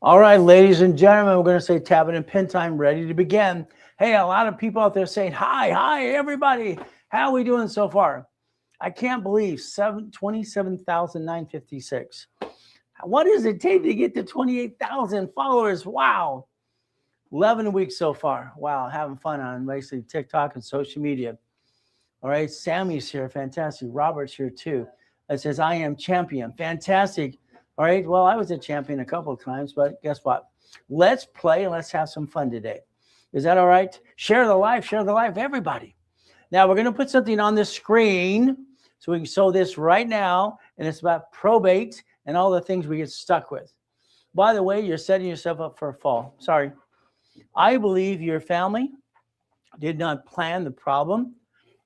All right, ladies and gentlemen, we're going to say tap it and pin time, ready to begin. Hey, a lot of people out there saying, hi, everybody. How are we doing so far? I can't believe 27,956. What does it take to get to 28,000 followers? Wow. 11 weeks so far. Wow, having fun on basically TikTok and social media. All right, Sammy's here. Fantastic. Robert's here too. That says, I am champion. Fantastic. All right, well, I was a champion a couple of times, but guess what? Let's play and let's have some fun today. Is that all right? Share the life, everybody. Now, we're going to put something on the screen so we can show this right now, and it's about probate and all the things we get stuck with. By the way, you're setting yourself up for a fall. Sorry. I believe your family did not plan the problem.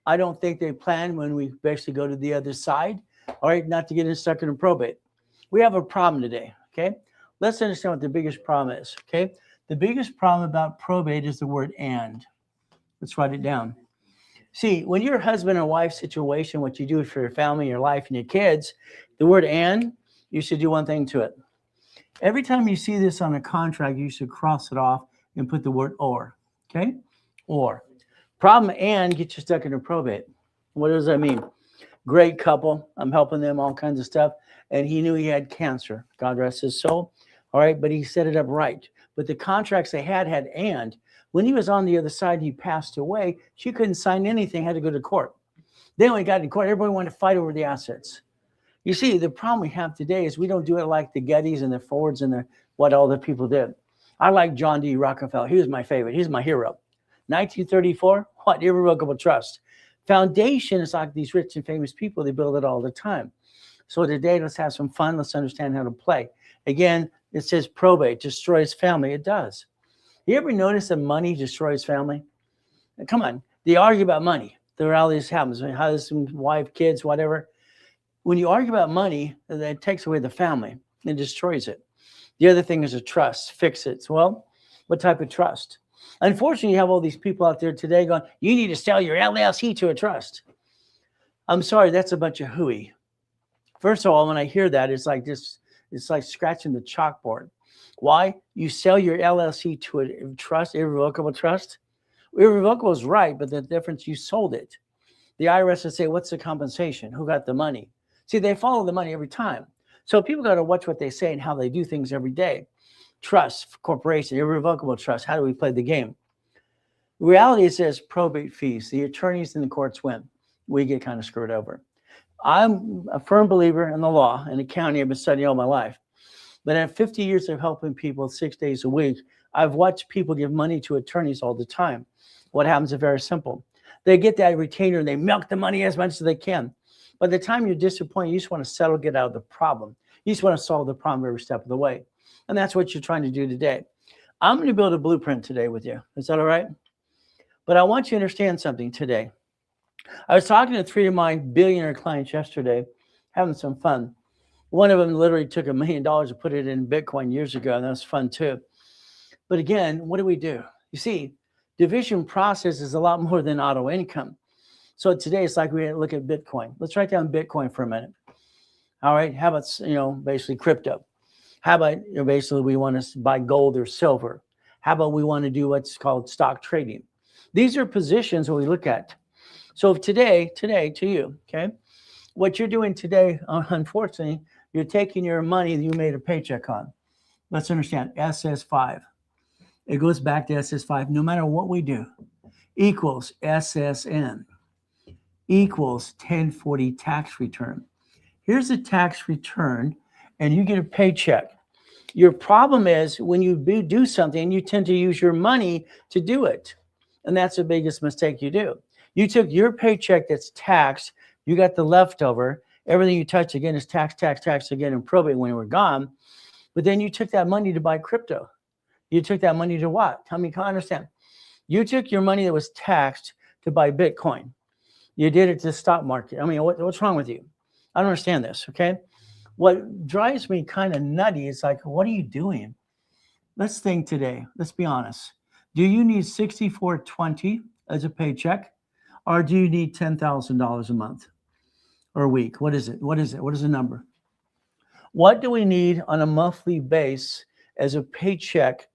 I don't think they planned when we basically go to the other side, all right, not to get stuck in a probate. We have a problem today, okay? Let's understand what the biggest problem is, okay? The biggest problem about probate is the word and. Let's write it down. See, when you're a husband and wife situation, what you do for your family, your life, and your kids, the word and, you should do one thing to it. Every time you see this on a contract, you should cross it off and put the word or, okay? Or. Problem and gets you stuck in a probate. What does that mean? Great couple. I'm helping them, all kinds of stuff. And he knew he had cancer. God rest his soul. All right, but he set it up right. But the contracts they had and. When he was on the other side, he passed away. She couldn't sign anything, had to go to court. Then when he got in court, everybody wanted to fight over the assets. You see, the problem we have today is we don't do it like the Gettys and the Fords and what all the people did. I like John D. Rockefeller. He was my favorite. He's my hero. 1934, what? Irrevocable trust. Foundation is like these rich and famous people. They build it all the time. So today, let's have some fun. Let's understand how to play. Again, it says probate destroys family. It does. You ever notice that money destroys family? Come on. They argue about money. The reality happens. Husband, wife, kids, whatever. When you argue about money, that takes away the family. It destroys it. The other thing is a trust. Fix it. Well, what type of trust? Unfortunately, you have all these people out there today going, you need to sell your LLC to a trust. I'm sorry, that's a bunch of hooey. First of all, when I hear that, it's like this, it's like scratching the chalkboard. Why? You sell your LLC to a trust, irrevocable trust? Irrevocable is right, but the difference, you sold it. The IRS would say, what's the compensation? Who got the money? See, they follow the money every time. So people got to watch what they say and how they do things every day. Trust, corporation, irrevocable trust. How do we play the game? The reality is this: probate fees. The attorneys in the courts win. We get kind of screwed over. I'm a firm believer in the law. In the county, I've been studying all my life. But in 50 years of helping people 6 days a week, I've watched people give money to attorneys all the time. What happens is very simple. They get that retainer and they milk the money as much as they can. By the time you're disappointed, you just want to settle, get out of the problem. You just want to solve the problem every step of the way. And that's what you're trying to do today. I'm going to build a blueprint today with you. Is that all right? But I want you to understand something today. I was talking to 3 of my billionaire clients yesterday, having some fun. One of them literally took $1 million and put it in Bitcoin years ago, and that was fun too. But again, what do? You see, division process is a lot more than auto income. So today it's like we look at Bitcoin. Let's write down Bitcoin for a minute. All right, how about, basically crypto? How about, basically we want to buy gold or silver? How about we want to do what's called stock trading? These are positions that we look at. So if today to you, okay, what you're doing today, unfortunately, you're taking your money that you made a paycheck on. Let's understand, SS5. It goes back to SS5. No matter what we do, equals SSN, equals 1040 tax return. Here's a tax return, and you get a paycheck. Your problem is when you do something, you tend to use your money to do it. And that's the biggest mistake you do. You took your paycheck that's taxed, you got the leftover, everything you touch again is tax again in probate when we're gone. But then you took that money to buy crypto. You took that money to what? Tell me, can I understand? You took your money that was taxed to buy Bitcoin. You did it to the stock market. I mean, what's wrong with you? I don't understand this, okay? What drives me kind of nutty is like, what are you doing? Let's think today. Let's be honest. Do you need $64.20 as a paycheck? Or do you need $10,000 a month or a week? What is it? What is it? What is the number? What do we need on a monthly base as a paycheck,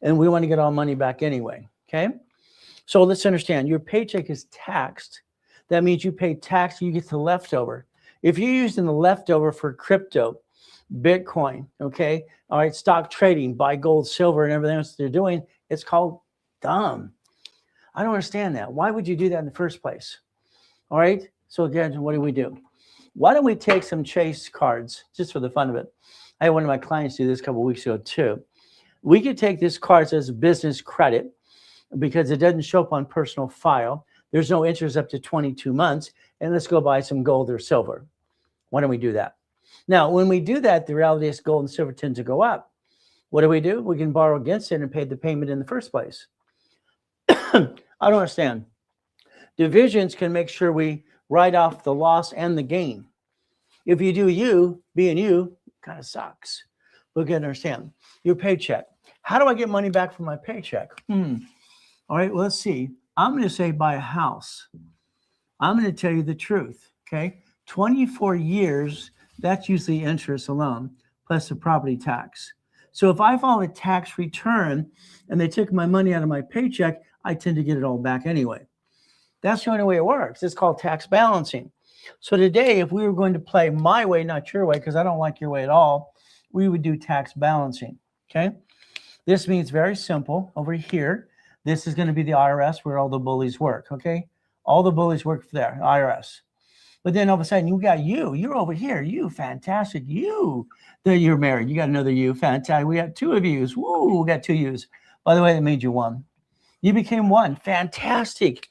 and we want to get our money back anyway, okay? So let's understand, your paycheck is taxed. That means you pay tax, you get the leftover. If you're using the leftover for crypto, Bitcoin, okay, all right, stock trading, buy gold, silver, and everything else they're doing, it's called dumb. I don't understand that. Why would you do that in the first place? All right, so again, what do? Why don't we take some Chase cards, just for the fun of it? I had one of my clients do this a couple of weeks ago too. We could take this card as business credit because it doesn't show up on personal file. There's no interest up to 22 months. And let's go buy some gold or silver. Why don't we do that? Now, when we do that, the reality is gold and silver tend to go up. What do? We can borrow against it and pay the payment in the first place. I don't understand. Divisions can make sure we write off the loss and the gain. If you do you, being you, kind of sucks. Look at understand. Your paycheck. How do I get money back from my paycheck? All right, well, let's see. I'm going to say buy a house. I'm going to tell you the truth, okay? 24 years, that's usually interest alone, plus the property tax. So if I file a tax return and they took my money out of my paycheck, I tend to get it all back anyway. That's the only way it works. It's called tax balancing. So today, if we were going to play my way, not your way, because I don't like your way at all, we would do tax balancing, okay? This means very simple. Over here, this is going to be the IRS where all the bullies work, okay? All the bullies work for there, IRS. But then all of a sudden, you got you. You're over here. You, fantastic. You, that you're married. You got another you, fantastic. We got two of yous. Woo, we got two yous. By the way, that made you one. You became one. Fantastic.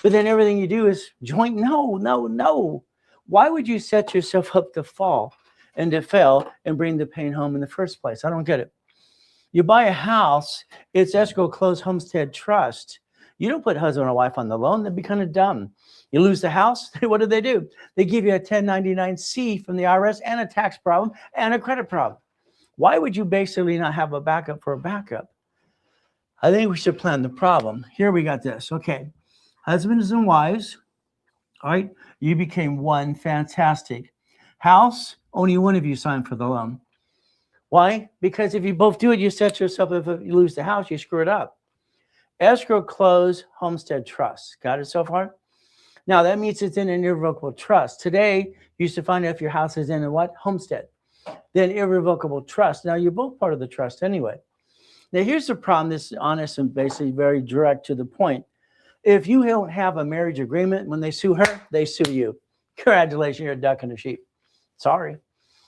But then everything you do is joint. No. Why would you set yourself up to fall and to fail and bring the pain home in the first place? I don't get it. You buy a house, it's escrow, closed, homestead, trust. You don't put husband or wife on the loan. That'd be kind of dumb. You lose the house, what do? They give you a 1099-C from the IRS and a tax problem and a credit problem. Why would you basically not have a backup for a backup? I think we should plan the problem. Here we got this. Okay. Husbands and wives, all right, you became one, fantastic. House, only one of you signed for the loan. Why? Because if you both do it, you set yourself, if you lose the house, you screw it up. Escrow, close, homestead, trust. Got it so far? Now, that means it's in an irrevocable trust. Today, you used to find out if your house is in a what? Homestead. Then irrevocable trust. Now, you're both part of the trust anyway. Now, here's the problem. This is honest and basically very direct to the point. If you don't have a marriage agreement, when they sue her, they sue you. Congratulations, you're a duck and a sheep. Sorry.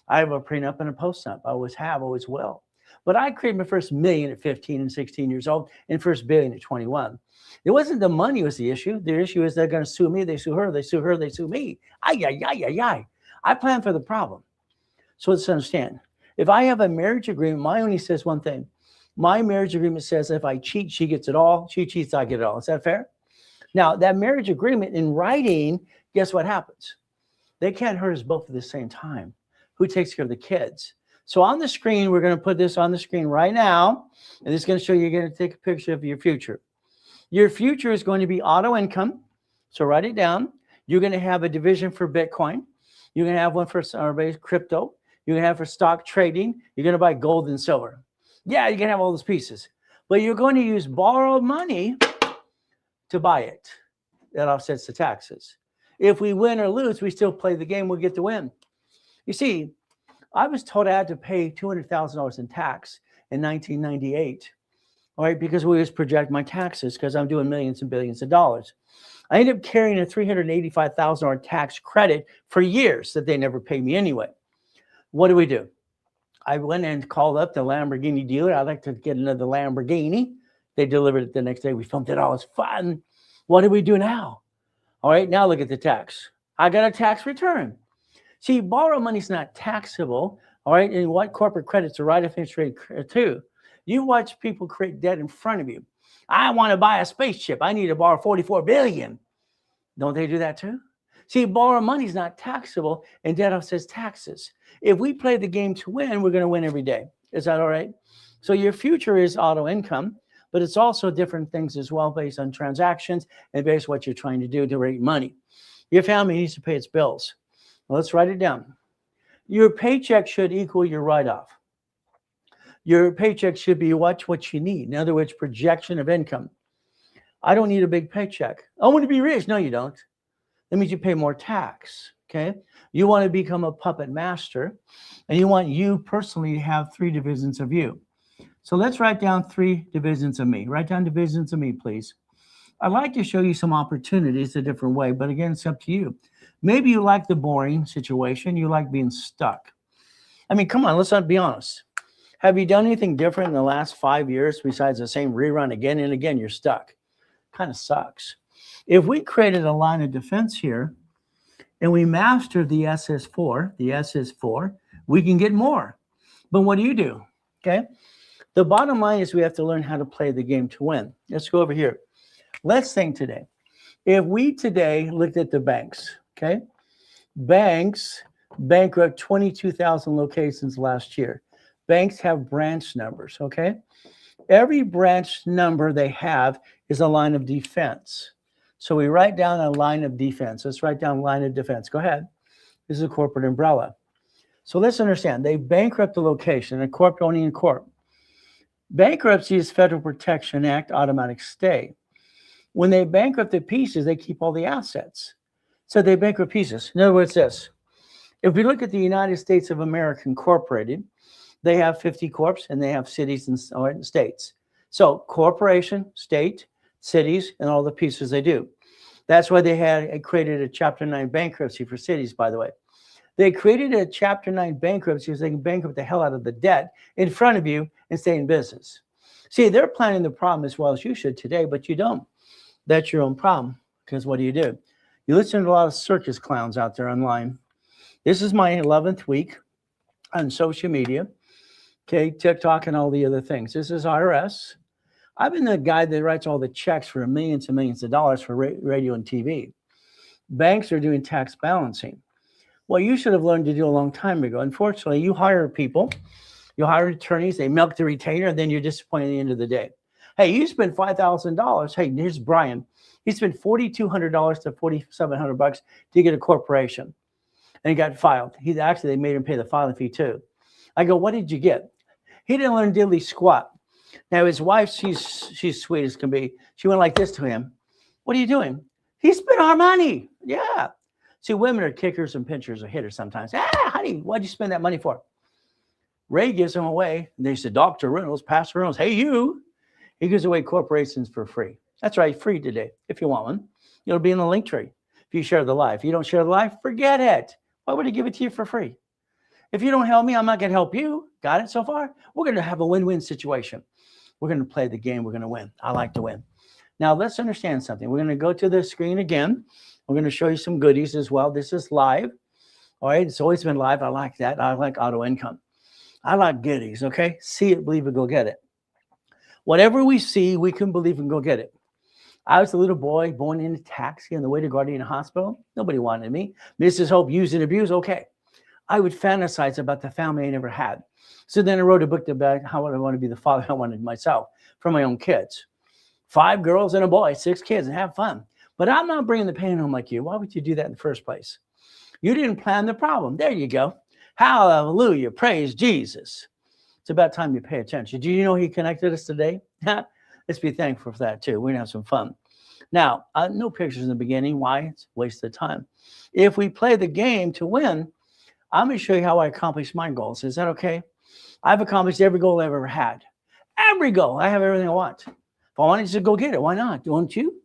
I have a prenup and a postnup. I always have, always will. But I created my first million at 15 and 16 years old and first billion at 21. It wasn't the money was the issue. The issue is they're going to sue me. They sue her. They sue her. They sue me. I plan for the problem. So let's understand. If I have a marriage agreement, mine only says one thing. My marriage agreement says if I cheat, she gets it all. She cheats, I get it all. Is that fair? Now, that marriage agreement in writing, guess what happens? They can't hurt us both at the same time. Who takes care of the kids? So on the screen, we're going to put this on the screen right now. And it's going to show you, you're going to take a picture of your future. Your future is going to be auto income. So write it down. You're going to have a division for Bitcoin. You're going to have one for crypto. You're going to have for stock trading. You're going to buy gold and silver. Yeah, you can have all those pieces. But you're going to use borrowed money to buy it. That offsets the taxes. If we win or lose, we still play the game. We'll get to win. You see, I was told I had to pay $200,000 in tax in 1998, all right, because we always project my taxes because I'm doing millions and billions of dollars. I ended up carrying a $385,000 tax credit for years that they never paid me anyway. What do? I went and called up the Lamborghini dealer. I'd like to get another Lamborghini. They delivered it the next day. We filmed it all. It's fun. What do we do now? All right, now look at the tax. I got a tax return. See, borrowed money is not taxable, all right? And what corporate credit's a right of interest rate too. You watch people create debt in front of you. I want to buy a spaceship. I need to borrow $44 billion. Don't they do that too? See, borrowed money is not taxable, and debt offsets taxes. If we play the game to win, we're going to win every day. Is that all right? So your future is auto income, but it's also different things as well based on transactions and based on what you're trying to do to raise money. Your family needs to pay its bills. Let's write it down. Your paycheck should equal your write-off. Your paycheck should be what you need. In other words, projection of income. I don't need a big paycheck. I want to be rich. No, you don't. That means you pay more tax. Okay. You want to become a puppet master, and you want you personally to have 3 divisions of you. So let's write down 3 divisions of me. Write down divisions of me, please. I'd like to show you some opportunities a different way, but again, it's up to you. Maybe you like the boring situation. You like being stuck. I mean, come on, let's not be honest. Have you done anything different in the last 5 years besides the same rerun again and again? You're stuck. Kind of sucks. If we created a line of defense here and we master the SS4, we can get more. But what do? Okay. The bottom line is we have to learn how to play the game to win. Let's go over here. Let's think today. If we today looked at the banks, okay? Banks bankrupt 22,000 locations last year. Banks have branch numbers, okay? Every branch number they have is a line of defense. So we write down a line of defense. Let's write down line of defense. Go ahead. This is a corporate umbrella. So let's understand. They bankrupt the location, a corp owning a corp. Bankruptcy is Federal Protection Act automatic stay. When they bankrupt the pieces, they keep all the assets. So they bankrupt pieces. In other words, this. If we look at the United States of America Incorporated, they have 50 corps and they have cities and states. So corporation, state, cities, and all the pieces they do. That's why they created a Chapter 9 bankruptcy for cities, by the way. They created a Chapter 9 bankruptcy so they can bankrupt the hell out of the debt in front of you and stay in business. See, they're planning the problem as well as you should today, but you don't. That's your own problem, because what do? You listen to a lot of circus clowns out there online. This is my 11th week on social media, okay, TikTok and all the other things. This is IRS. I've been the guy that writes all the checks for millions and millions of dollars for radio and TV. Banks are doing tax balancing. Well, you should have learned to do a long time ago. Unfortunately, you hire people, you hire attorneys, they milk the retainer, and then you're disappointed at the end of the day. Hey, you spent $5,000. Hey, here's Brian. He spent $4,200 to $4,700 to get a corporation, and he got filed. They made him pay the filing fee too. I go, what did you get? He didn't learn diddly squat. Now his wife, she's sweet as can be. She went like this to him. What are you doing? He spent our money. Yeah. See, women are kickers and pinchers or hitters sometimes. Honey, what'd you spend that money for? Ray gives them away. And they said, Dr. Reynolds, Pastor Reynolds, hey, you. He gives away corporations for free. That's right, free today, if you want one. It'll be in the link tree if you share the live. If you don't share the live, forget it. Why would I give it to you for free? If you don't help me, I'm not going to help you. Got it so far? We're going to have a win-win situation. We're going to play the game. We're going to win. I like to win. Now, let's understand something. We're going to go to the screen again. We're going to show you some goodies as well. This is live. All right. It's always been live. I like that. I like auto income. I like goodies. Okay. See it, believe it, go get it. Whatever we see, we can believe and go get it. I was a little boy born in a taxi on the way to Gardena Hospital. Nobody wanted me. Mrs. Hope, use and abuse. Okay. I would fantasize about the family I never had. So then I wrote a book about how I want to be the father I wanted myself for my own kids. 5 girls and a boy, 6 kids, and have fun. But I'm not bringing the pain home like you. Why would you do that in the first place? You didn't plan the problem. There you go. Hallelujah. Praise Jesus. It's about time you pay attention. Do you know he connected us today? Let's be thankful for that too. We're going to have some fun. Now, no pictures in the beginning. Why? It's a waste of time. If we play the game to win, I'm going to show you how I accomplish my goals. Is that okay? I've accomplished every goal I've ever had. Every goal. I have everything I want. If I wanted to go get it, why not? Don't you?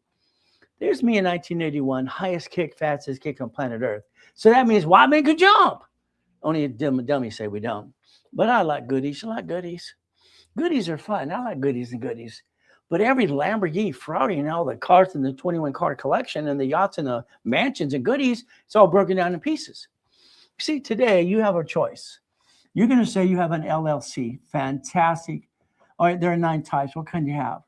There's me in 1981, highest kick, fastest kick on planet Earth. So that means why make a jump? Only a dummy say we don't. But I like goodies. I like goodies. Goodies are fun. I like goodies and goodies. But every Lamborghini, Ferrari, and all the cars in the 21 car collection and the yachts and the mansions and goodies, it's all broken down in pieces. See, today you have a choice. You're going to say you have an LLC. Fantastic. All right, there are 9 types. What kind do you have?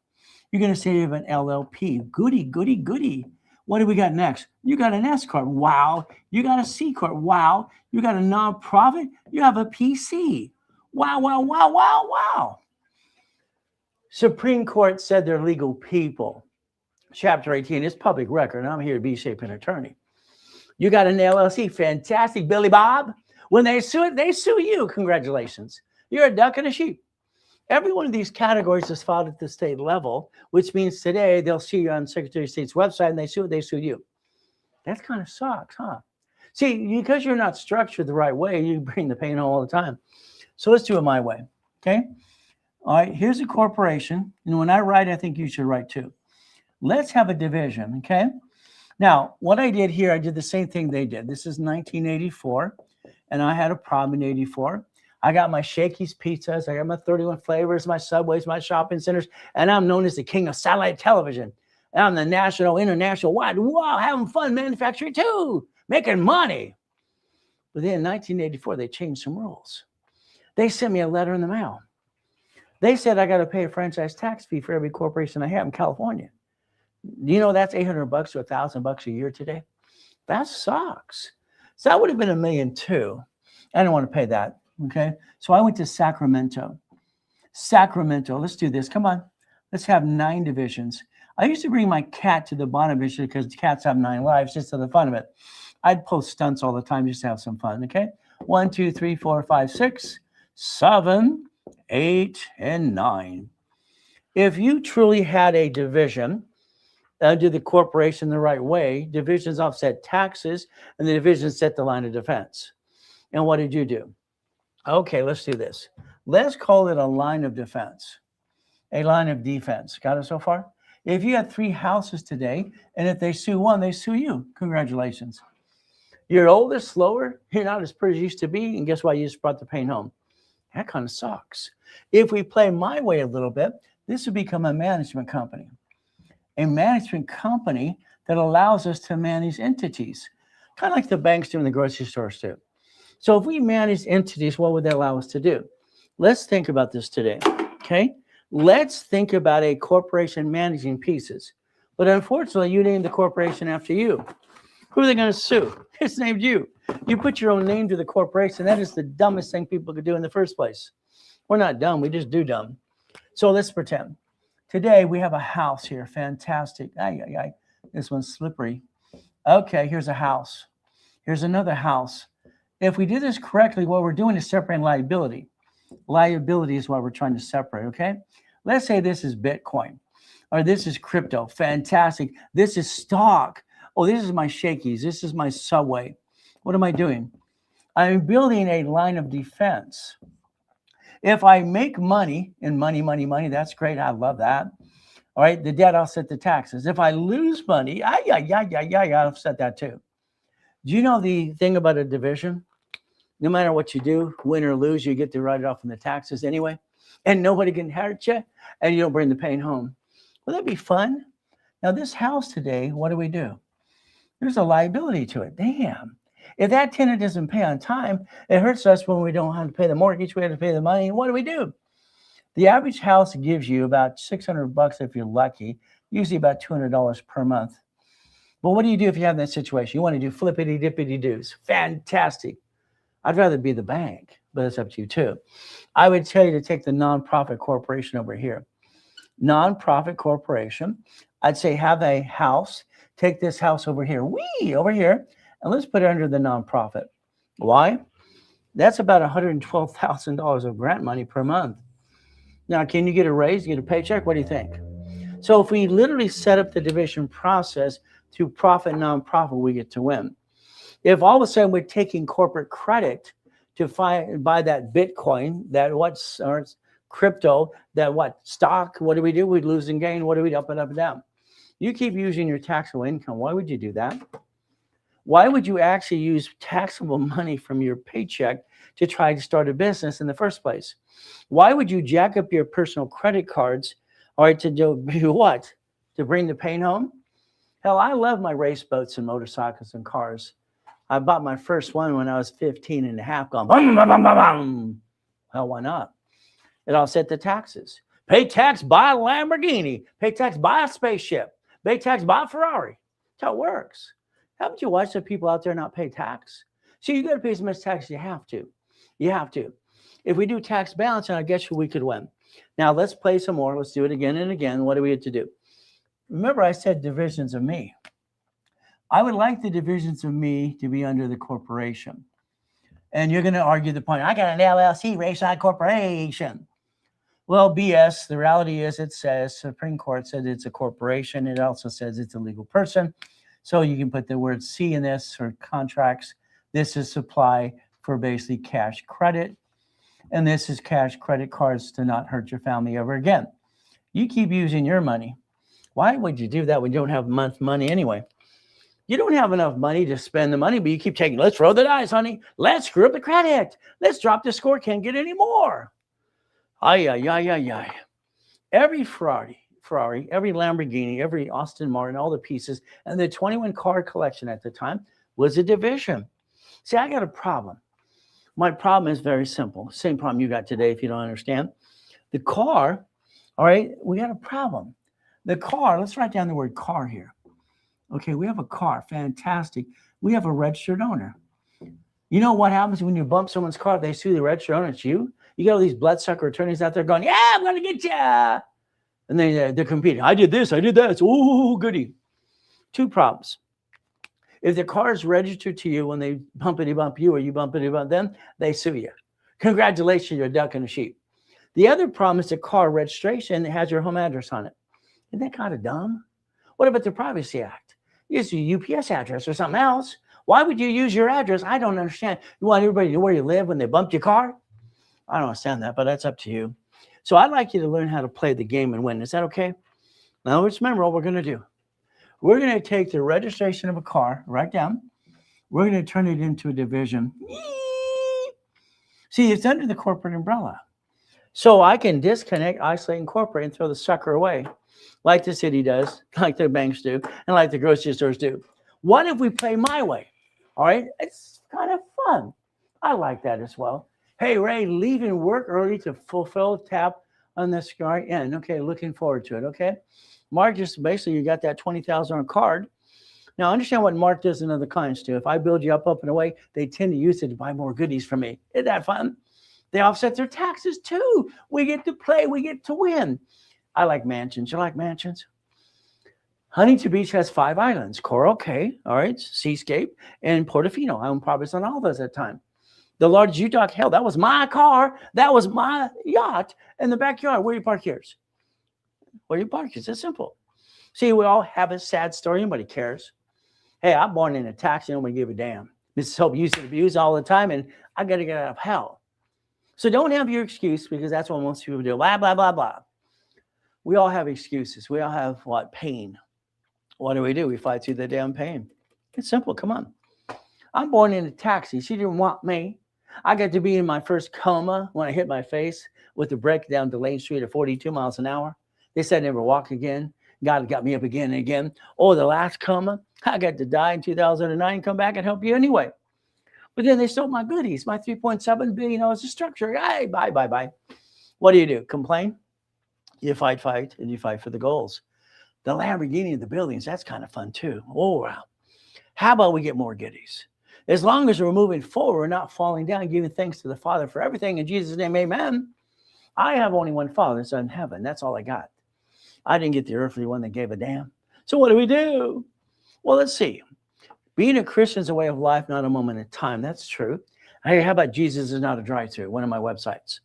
You're going to say you have an LLP. Goody, goody, goody. What do we got next? You got an S corp. Wow. You got a C corp. Wow. You got a nonprofit. You have a PC. Wow, wow, wow, wow, wow. Supreme Court said they're legal people. Chapter 18 is public record. I'm here to be shape an attorney. You got an LLC. Fantastic, Billy Bob. When they sue it, they sue you. Congratulations. You're a duck and a sheep. Every one of these categories is filed at the state level, which means today they'll see you on Secretary of State's website and they sue you. That kind of sucks, huh? See, because you're not structured the right way, you bring the pain home all the time. So let's do it my way, okay? All right, here's a corporation. And when I write, I think you should write too. Let's have a division, okay? Now, what I did here, I did the same thing they did. This is 1984, and I had a problem in 84. I got my Shakey's pizzas, I got my 31 flavors, my Subways, my shopping centers, and I'm known as the king of satellite television. And I'm the national, international, wow, having fun manufacturing too, making money. But then in 1984, they changed some rules. They sent me a letter in the mail. They said I got to pay a franchise tax fee for every corporation I have in California. You know, that's $800 to $1,000 a year today. That sucks. So that would have been $1.2 million. I don't want to pay that. Okay. So I went to Sacramento. Let's do this. Come on. Let's have 9 divisions. I used to bring my cat to the bottom division because cats have 9 lives, just for the fun of it. I'd post stunts all the time just to have some fun. Okay. 1, 2, 3, 4, 5, 6, 7, 8, and 9. If you truly had a division, do the corporation the right way, divisions offset taxes, and the divisions set the line of defense. And what did you do? Okay, let's do this. Let's call it a line of defense, a line of defense. Got it so far? If you had 3 houses today, and if they sue one, they sue you. Congratulations. You're older, slower, you're not as pretty as you used to be, and guess what? You just brought the pain home. That kind of sucks. If we play my way a little bit, this would become a management company. A management company that allows us to manage entities, kind of like the banks do and the grocery stores do. So if we manage entities, what would that allow us to do? Let's think about this today, okay? Let's think about a corporation managing pieces. But unfortunately, you named the corporation after you. Who are they going to sue? It's named you. You put your own name to the corporation. That is the dumbest thing people could do in the first place. We're not dumb. We just do dumb. So let's pretend. Today, we have a house here. Fantastic. This one's slippery. Okay, here's a house. Here's another house. If we do this correctly, what we're doing is separating liability. Liability is what we're trying to separate, okay? Let's say this is Bitcoin, or this is crypto. Fantastic. This is stock. Oh, this is my Shakey's. This is my Subway. What am I doing? I'm building a line of defense. If I make money, and money, that's great. I love that. All right, the debt, I'll set the taxes. If I lose money, I'll offset that too. Do you know the thing about a division? No matter what you do, win or lose, you get to write it off in the taxes anyway, and nobody can hurt you, and you don't bring the pain home. Well, that'd be fun. Now, this house today, what do? There's a liability to it. Damn. If that tenant doesn't pay on time, it hurts us when we don't have to pay the mortgage. We have to pay the money. And what do? The average house gives you about $600 if you're lucky, usually about $200 per month. But what do you do if you have that situation? You want to do flippity-dippity-doos. Fantastic. I'd rather be the bank, but it's up to you too. I would tell you to take the nonprofit corporation over here. Nonprofit corporation. I'd say have a house. Take this house over here. Over here. And let's put it under the nonprofit. Why? That's about $112,000 of grant money per month. Now, can you get a raise, get a paycheck? What do you think? So if we literally set up the division process through profit and nonprofit, we get to win. If all of a sudden we're taking corporate credit to buy that Bitcoin, that or crypto, that stock, what do? We lose and gain. What do? Up and up and down. You keep using your taxable income. Why would you do that? Why would you actually use taxable money from your paycheck to try to start a business in the first place? Why would you jack up your personal credit cards, all right, to do what? To bring the pain home? Hell, I love my race boats and motorcycles and cars. I bought my first one when I was 15 and a half, going, boom, boom, boom, boom, boom. Hell, why not? It offset the taxes. Pay tax, buy a Lamborghini. Pay tax, buy a spaceship. Pay tax, buy a Ferrari. That's how it works. Haven't you watched the people out there not pay tax? So you got to pay as much tax as you have to. You have to. If we do tax balance, I guess we could win. Now let's play some more. Let's do it again and again. What do we have to do? Remember, I said divisions of me. I would like the divisions of me to be under the corporation. And you're going to argue the point, I got an LLC, Rayside Corporation. Well, BS. The reality is it says, Supreme Court said it's a corporation. It also says it's a legal person. So you can put the word C in this, or contracts. This is supply for basically cash credit. And this is cash credit cards to not hurt your family ever again. You keep using your money. Why would you do that when you don't have enough money anyway? You don't have enough money to spend the money, but you keep taking, let's roll the dice, honey. Let's screw up the credit. Let's drop the score. Can't get any more. Ay. Every Ferrari, every Lamborghini, every Aston Martin, all the pieces, and the 21 car collection at the time was a division. See, I got a problem. My problem is very simple. Same problem you got today if you don't understand. The car, all right, we got a problem. The car, let's write down the word car here. Okay, we have a car. Fantastic. We have a registered owner. You know what happens when you bump someone's car? If they sue the registered owner, it's you. You got all these bloodsucker attorneys out there going, yeah, I'm going to get you. And they're competing. I did this. I did that. Ooh, goody. Two problems. If the car is registered to you when they bumpity bump you or you bumpity bump them, they sue you. Congratulations, you're a duck and a sheep. The other problem is the car registration that has your home address on it. Isn't that kind of dumb? What about the Privacy Act? Use your UPS address or something else. Why would you use your address? I don't understand. You want everybody to know where you live when they bumped your car? I don't understand that, but that's up to you. So I'd like you to learn how to play the game and win. Is that okay? Now let's remember what we're going to do. We're going to take the registration of a car, write down. We're going to turn it into a division. See, it's under the corporate umbrella. So I can disconnect, isolate, incorporate, and throw the sucker away, like the city does, like the banks do, and like the grocery stores do. What if we play my way? All right? It's kind of fun. I like that as well. Hey, Ray, leaving work early to fulfill tap on the sky end. Okay, looking forward to it, okay? Mark, just basically, you got that 20,000 on card. Now, understand what Mark does and other clients do. If I build you up and away, they tend to use it to buy more goodies from me. Isn't that fun? They offset their taxes too. We get to play. We get to win. I like mansions. You like mansions? Huntington Beach has 5 islands. Coral Cay, all right, Seascape, and Portofino. I own properties on all those at the time. The largest Utah, hell, that was my car. That was my yacht in the backyard. Where do you park yours? Where do you park yours? It's simple. See, we all have a sad story. Nobody cares. Hey, I'm born in a taxi. Nobody give a damn. Mrs. Hope used to abuse all the time, and I got to get out of hell. So don't have your excuse, because that's what most people do. Blah, blah, blah, blah. We all have excuses. We all have what? Pain. What do? We fight through the damn pain. It's simple. Come on. I'm born in a taxi. She didn't want me. I got to be in my first coma when I hit my face with the brake down Delane Street at 42 miles an hour. They said I'd never walk again. God got me up again and again. Oh, the last coma. I got to die in 2009, come back and help you anyway. But then they stole my goodies, my $3.7 billion of structure. Hey, bye. What do? Complain? You fight, and you fight for the goals. The Lamborghini and the buildings, that's kind of fun too. Oh, wow. How about we get more goodies? As long as we're moving forward, we're not falling down, giving thanks to the Father for everything. In Jesus' name, amen. I have only one Father, that's in heaven. That's all I got. I didn't get the earthly one that gave a damn. So what do? Well, let's see. Being a Christian is a way of life, not a moment in time. That's true. Hey, how about Jesus is not a drive-through? One of my websites.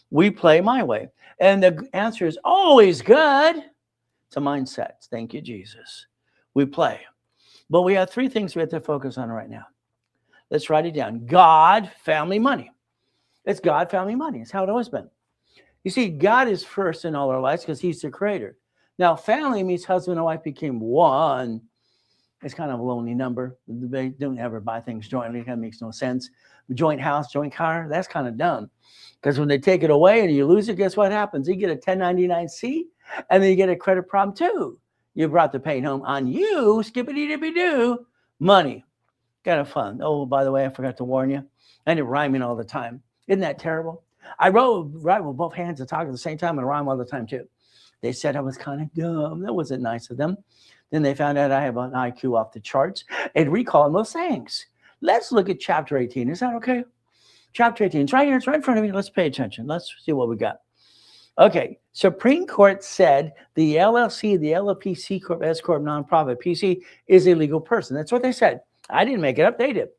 We play my way. And the answer is always good. It's a mindset. Thank you, Jesus. We play. But we have 3 things we have to focus on right now. Let's write it down. God, family, money. It's God, family, money. It's how it always been. You see, God is first in all our lives because he's the creator. Now, family means husband and wife became one. It's kind of a lonely number. They don't ever buy things jointly. That makes no sense. Joint house, joint car, that's kind of dumb. Because when they take it away and you lose it, guess what happens? You get a 1099-C, and then you get a credit problem too. You brought the pain home on you, skippity-dippy-doo, money. Kind of fun. Oh, by the way, I forgot to warn you. I end up rhyming all the time. Isn't that terrible? I write with both hands and talk at the same time and rhyme all the time too. They said I was kind of dumb. That wasn't nice of them. Then they found out I have an IQ off the charts and recall most sayings. Let's look at chapter 18. Is that okay? Chapter 18. It's right here. It's right in front of me. Let's pay attention. Let's see what we got. Okay. Supreme Court said the LLC, the LLP, C Corp, S Corp, nonprofit, PC is a legal person. That's what they said. I didn't make it up. They did.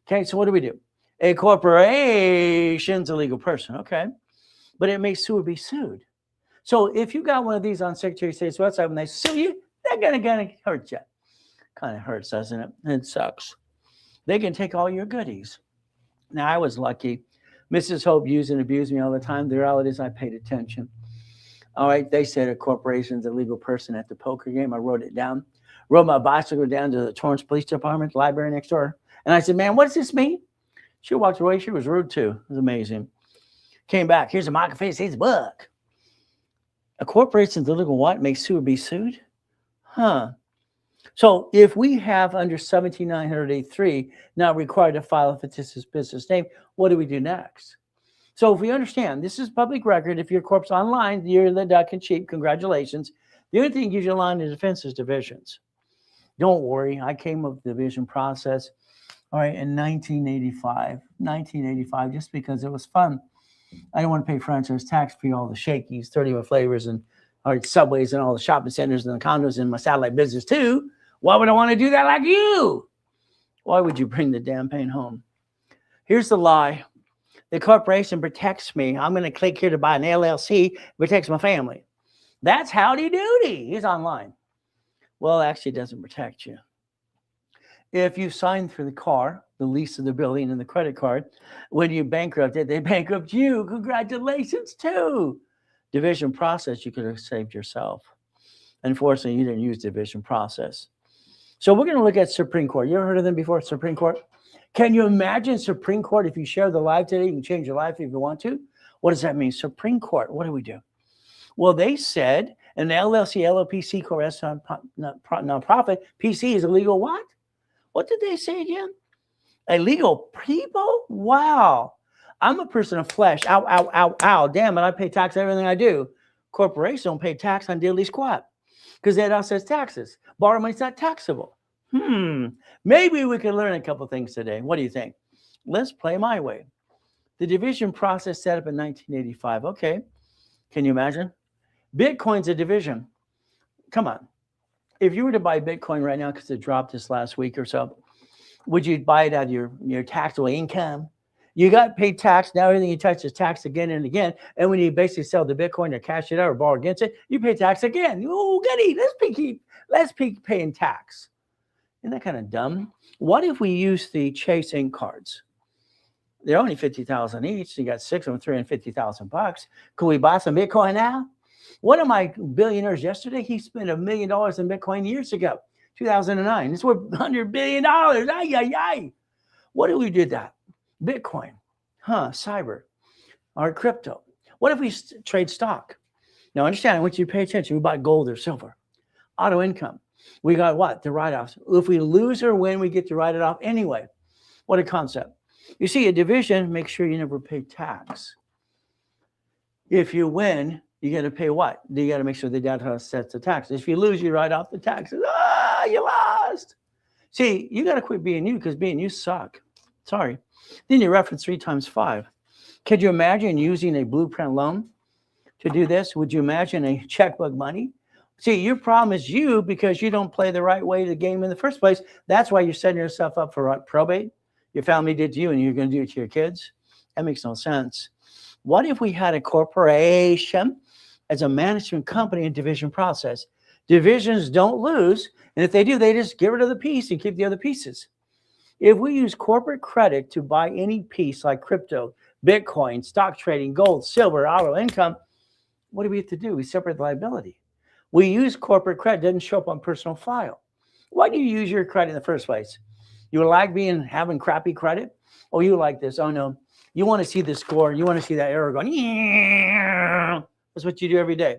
Okay. So what do? A corporation's a legal person. Okay. but it may sue or be sued. So if you got one of these on Secretary of State's website, when they sue you, they're gonna hurt you. Kind of hurts, doesn't it? It sucks. They can take all your goodies. Now, I was lucky. Mrs. Hope used and abused me all the time. The reality is I paid attention. All right, they said a corporation's a legal person at the poker game. I wrote it down. Rode my bicycle down to the Torrance Police Department, library next door. And I said, man, what does this mean? She walked away. She was rude too. It was amazing. Came back. Here's a microphone. Here's a book. A corporation's a legal what? May sue or be sued? Huh. So if we have under 17983 now required to file a fictitious business name, what do we do next? So if we understand, this is public record. If your corp's online, you're the duck and cheap. Congratulations. The only thing that gives you a line of defense is divisions. Don't worry. I came up with the division process, all right, in 1985, just because it was fun. I didn't want to pay franchise tax for all the Shakey's, 31 flavors, and all right, Subways and all the shopping centers and the condos in my satellite business too. Why would I want to do that like you? Why would you bring the damn pain home? Here's the lie. The corporation protects me. I'm going to click here to buy an LLC. It protects my family. That's howdy doody. He's online. Well, actually, it doesn't protect you. If you sign for the car, the lease of the building, and the credit card, when you bankrupted, they bankrupt you. Congratulations, too. Division process, you could have saved yourself. Unfortunately, you didn't use division process. So we're going to look at Supreme Court. You ever heard of them before, Supreme Court? Can you imagine Supreme Court? If you share the live today, you can change your life if you want to. What does that mean? Supreme Court, what do we do? Well, they said an LLC, LLPC, nonprofit, PC is illegal what? What did they say again? Illegal people? Wow. I'm a person of flesh. Ow, ow, ow, ow. Damn it, I pay tax on everything I do. Corporations don't pay tax on diddly squat because that all says taxes. Borrow money's not taxable. Maybe we can learn a couple things today. What do you think? Let's play my way. The division process set up in 1985. Okay. Can you imagine? Bitcoin's a division. Come on. If you were to buy Bitcoin right now because it dropped this last week or so, would you buy it out of your taxable income? You got paid tax. Now everything you touch is taxed again and again. And when you basically sell the Bitcoin or cash it out or borrow against it, you pay tax again. Oh, goody. Let's keep paying tax. Isn't that kind of dumb? What if we use the Chase Ink cards? They're only $50,000 each. You got 6 of them, $350,000. Could we buy some Bitcoin now? One of my billionaires yesterday, he spent $1 million in Bitcoin years ago, 2009. It's worth $100 billion. Ay, ay, ay. What if we did that? Bitcoin, cyber, or crypto. What if we trade stock? Now, understand, I want you to pay attention. We buy gold or silver. Auto income. We got what? The write-offs. If we lose or win, we get to write it off anyway. What a concept. You see, a division, make sure you never pay tax. If you win, you got to pay what? You got to make sure the data sets the tax. If you lose, you write off the taxes. You lost. See, you got to quit being you because being you suck. Sorry. Then you reference 3 times 5. Could you imagine using a blueprint loan to do this? Would you imagine a checkbook money? See, your problem is you because you don't play the right way of the game in the first place. That's why you're setting yourself up for probate. Your family did to you and you're going to do it to your kids. That makes no sense. What if we had a corporation as a management company and division process? Divisions don't lose. And if they do, they just get rid of the piece and keep the other pieces. If we use corporate credit to buy any piece like crypto, Bitcoin, stock trading, gold, silver, auto income, what do we have to do? We separate the liability. We use corporate credit. It doesn't show up on personal file. Why do you use your credit in the first place? You like having crappy credit? Oh, you like this. Oh, no. You want to see the score. You want to see that arrow going. Yeah. That's what you do every day.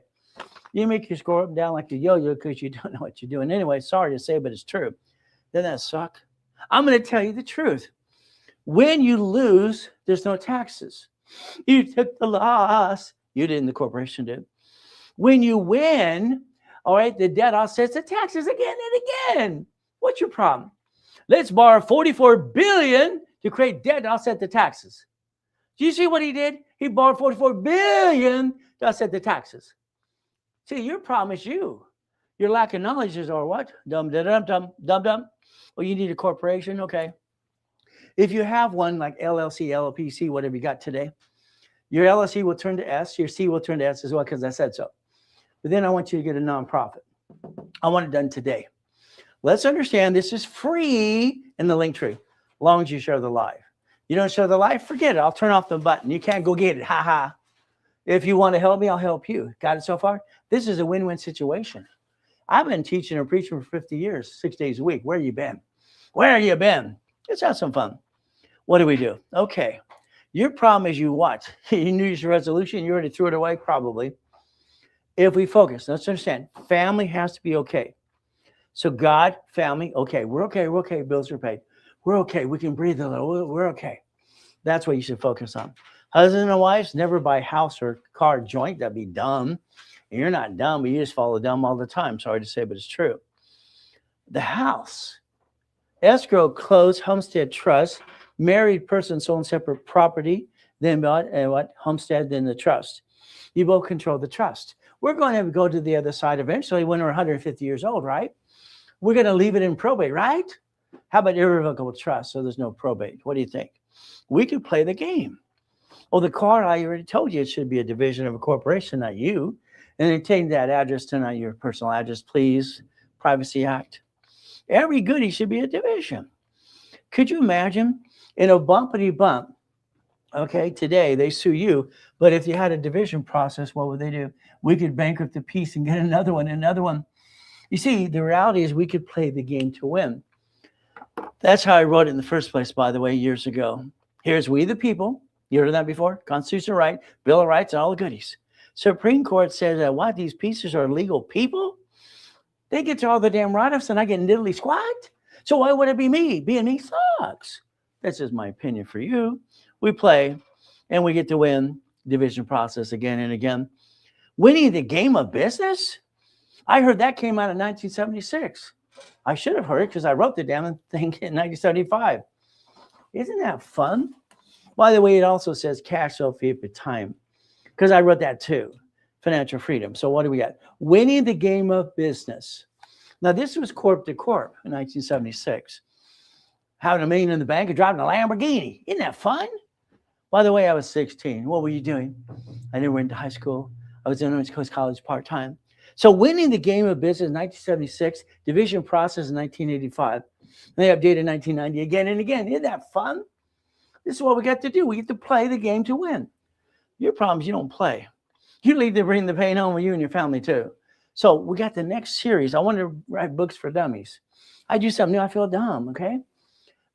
You make your score up and down like a yo-yo because you don't know what you're doing. Anyway, sorry to say, but it's true. Doesn't that suck? I'm going to tell you the truth. When you lose, there's no taxes. You took the loss. You didn't, the corporation did. When you win, all right, the debt offsets the taxes again and again. What's your problem? Let's borrow $44 billion to create debt to offset the taxes. Do you see what he did? He borrowed $44 billion to offset the taxes. See, your problem is you. Your lack of knowledge is, or what? Dumb. Well, you need a corporation. Okay. If you have one like LLC, LLPC, whatever you got today, Your LLC will turn to S. Your C will turn to S as well because I said so. But then I want you to get a nonprofit. I want it done today. Let's understand this is free in the link tree, as long as you share the live. You don't share the live, forget it. I'll turn off the button. You can't go get it. Ha ha. If you want to help me, I'll help you. Got it so far? This is a win-win situation. I've been teaching and preaching for 50 years, 6 days a week. Where you been? Where you been? Let's have some fun. What do we do? Okay. Your problem is you what? You New Year's resolution, you already threw it away? Probably. If we focus, let's understand, family has to be okay. So God, family, okay, we're okay, bills are paid. We're okay, we can breathe a little, we're okay. That's what you should focus on. Husband and wives, never buy house or car joint. That'd be dumb. And you're not dumb, but you just follow dumb all the time. Sorry to say, but it's true. The house, escrow, close, homestead, trust, married person, sold separate property, then what? Homestead, then the trust. You both control the trust. We're going to go to the other side eventually when we're 150 years old, right? We're going to leave it in probate, right? How about irrevocable trust so there's no probate? What do you think? We could play the game. Oh, the car, I already told you it should be a division of a corporation, not you. And then take that address to not your personal address, please. Privacy Act. Every goodie should be a division. Could you imagine in a bumpity bump? Okay, today they sue you, but if you had a division process, what would they do? We could bankrupt the piece and get another one. You see, the reality is we could play the game to win. That's how I wrote it in the first place, by the way, years ago. Here's we the people. You heard of that before? Constitution right, Bill of Rights, and all the goodies. Supreme Court says that what? These pieces are legal people? They get to all the damn write-ups and I get diddly squat? So why would it be me? Being me sucks. That's just my opinion for you. We play and we get to win division process again and again. Winning the game of business? I heard that came out in 1976. I should have heard it because I wrote the damn thing in 1975. Isn't that fun? By the way, it also says cash flow fee for time because I wrote that too. Financial freedom. So what do we got? Winning the game of business. Now, this was corp to corp in 1976. Having $1 million in the bank and driving a Lamborghini. Isn't that fun? By the way, I was 16. What were you doing? I never went to high school. I was in West Coast College part-time. So winning the game of business in 1976, division process in 1985. They updated in 1990 again and again. Isn't that fun? This is what we get to do. We get to play the game to win. Your problem is you don't play. You leave to bring the pain home with you and your family too. So we got the next series. I want to write books for dummies. I do something new. I feel dumb, okay?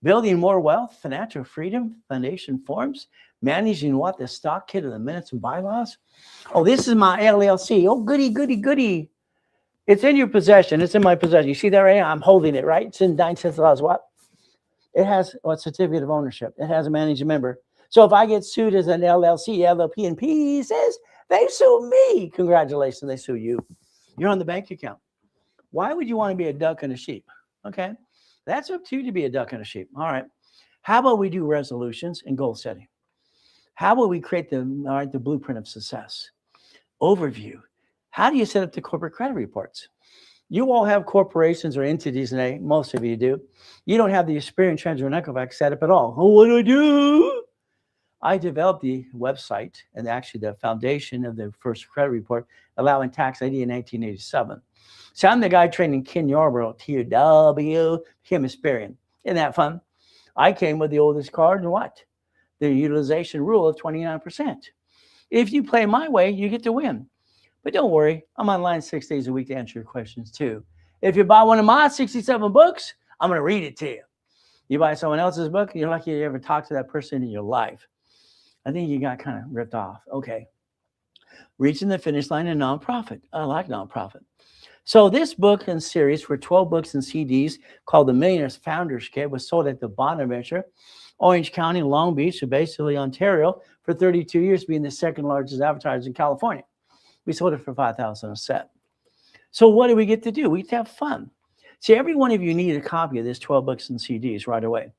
Building more wealth, financial freedom, foundation forms, managing what? The stock kit of the minutes and bylaws. Oh, this is my LLC. Oh, goody. It's in your possession. It's in my possession. You see that right now? I'm holding it, right? It's in 9 cents laws. What? It has what? Certificate of ownership. It has a managing member. So if I get sued as an LLC, LLP in pieces, they sue me. Congratulations, they sue you. You're on the bank account. Why would you want to be a duck and a sheep? Okay, that's up to you to be a duck and a sheep. All right. How about we do resolutions and goal setting? How about we create the blueprint of success? Overview. How do you set up the corporate credit reports? You all have corporations or entities today. Most of you do. You don't have the experience transfer and Equifax set up at all. Oh, what do? I developed the website and actually the foundation of the first credit report, allowing tax ID in 1987. So I'm the guy training Ken Yarborough, TW, became Hesperian. Isn't that fun? I came with the oldest card and what? The utilization rule of 29%. If you play my way, you get to win. But don't worry, I'm online 6 days a week to answer your questions too. If you buy one of my 67 books, I'm going to read it to you. You buy someone else's book, you're lucky you ever talk to that person in your life. I think you got kind of ripped off. Okay. Reaching the finish line in nonprofit. I like nonprofit. So this book and series for 12 books and CDs called The Millionaire's Founders Kit was sold at the Bonaventure, Orange County, Long Beach, so basically Ontario, for 32 years, being the second largest advertiser in California. We sold it for $5,000 a set. So what do we get to do? We get to have fun. See, every one of you need a copy of this 12 books and CDs right away.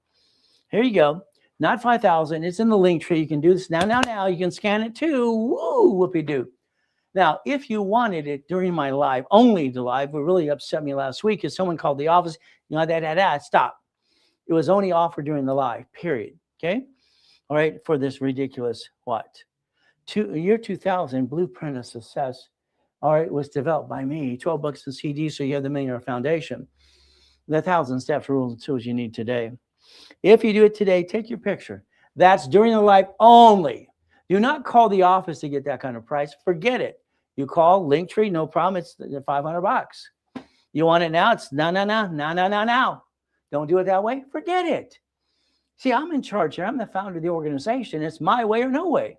Here you go. Not 5,000. It's in the link tree. You can do this now. You can scan it too. Woo, whoopee-doo. Now, if you wanted it during my live, only the live, what really upset me last week is someone called the office, stop. It was only offered during the live, period. Okay? All right, for this ridiculous what? Year 2000, Blueprint of Success, all right, was developed by me. 12 books and CDs, so you have the Millionaire Foundation. The 1,000 steps, rules, and tools you need today. If you do it today, take your picture. That's during the live only. Do not call the office to get that kind of price. Forget it. You call Linktree, no problem. It's $500. You want it now? It's no. Don't do it that way. Forget it. See, I'm in charge here. I'm the founder of the organization. It's my way or no way.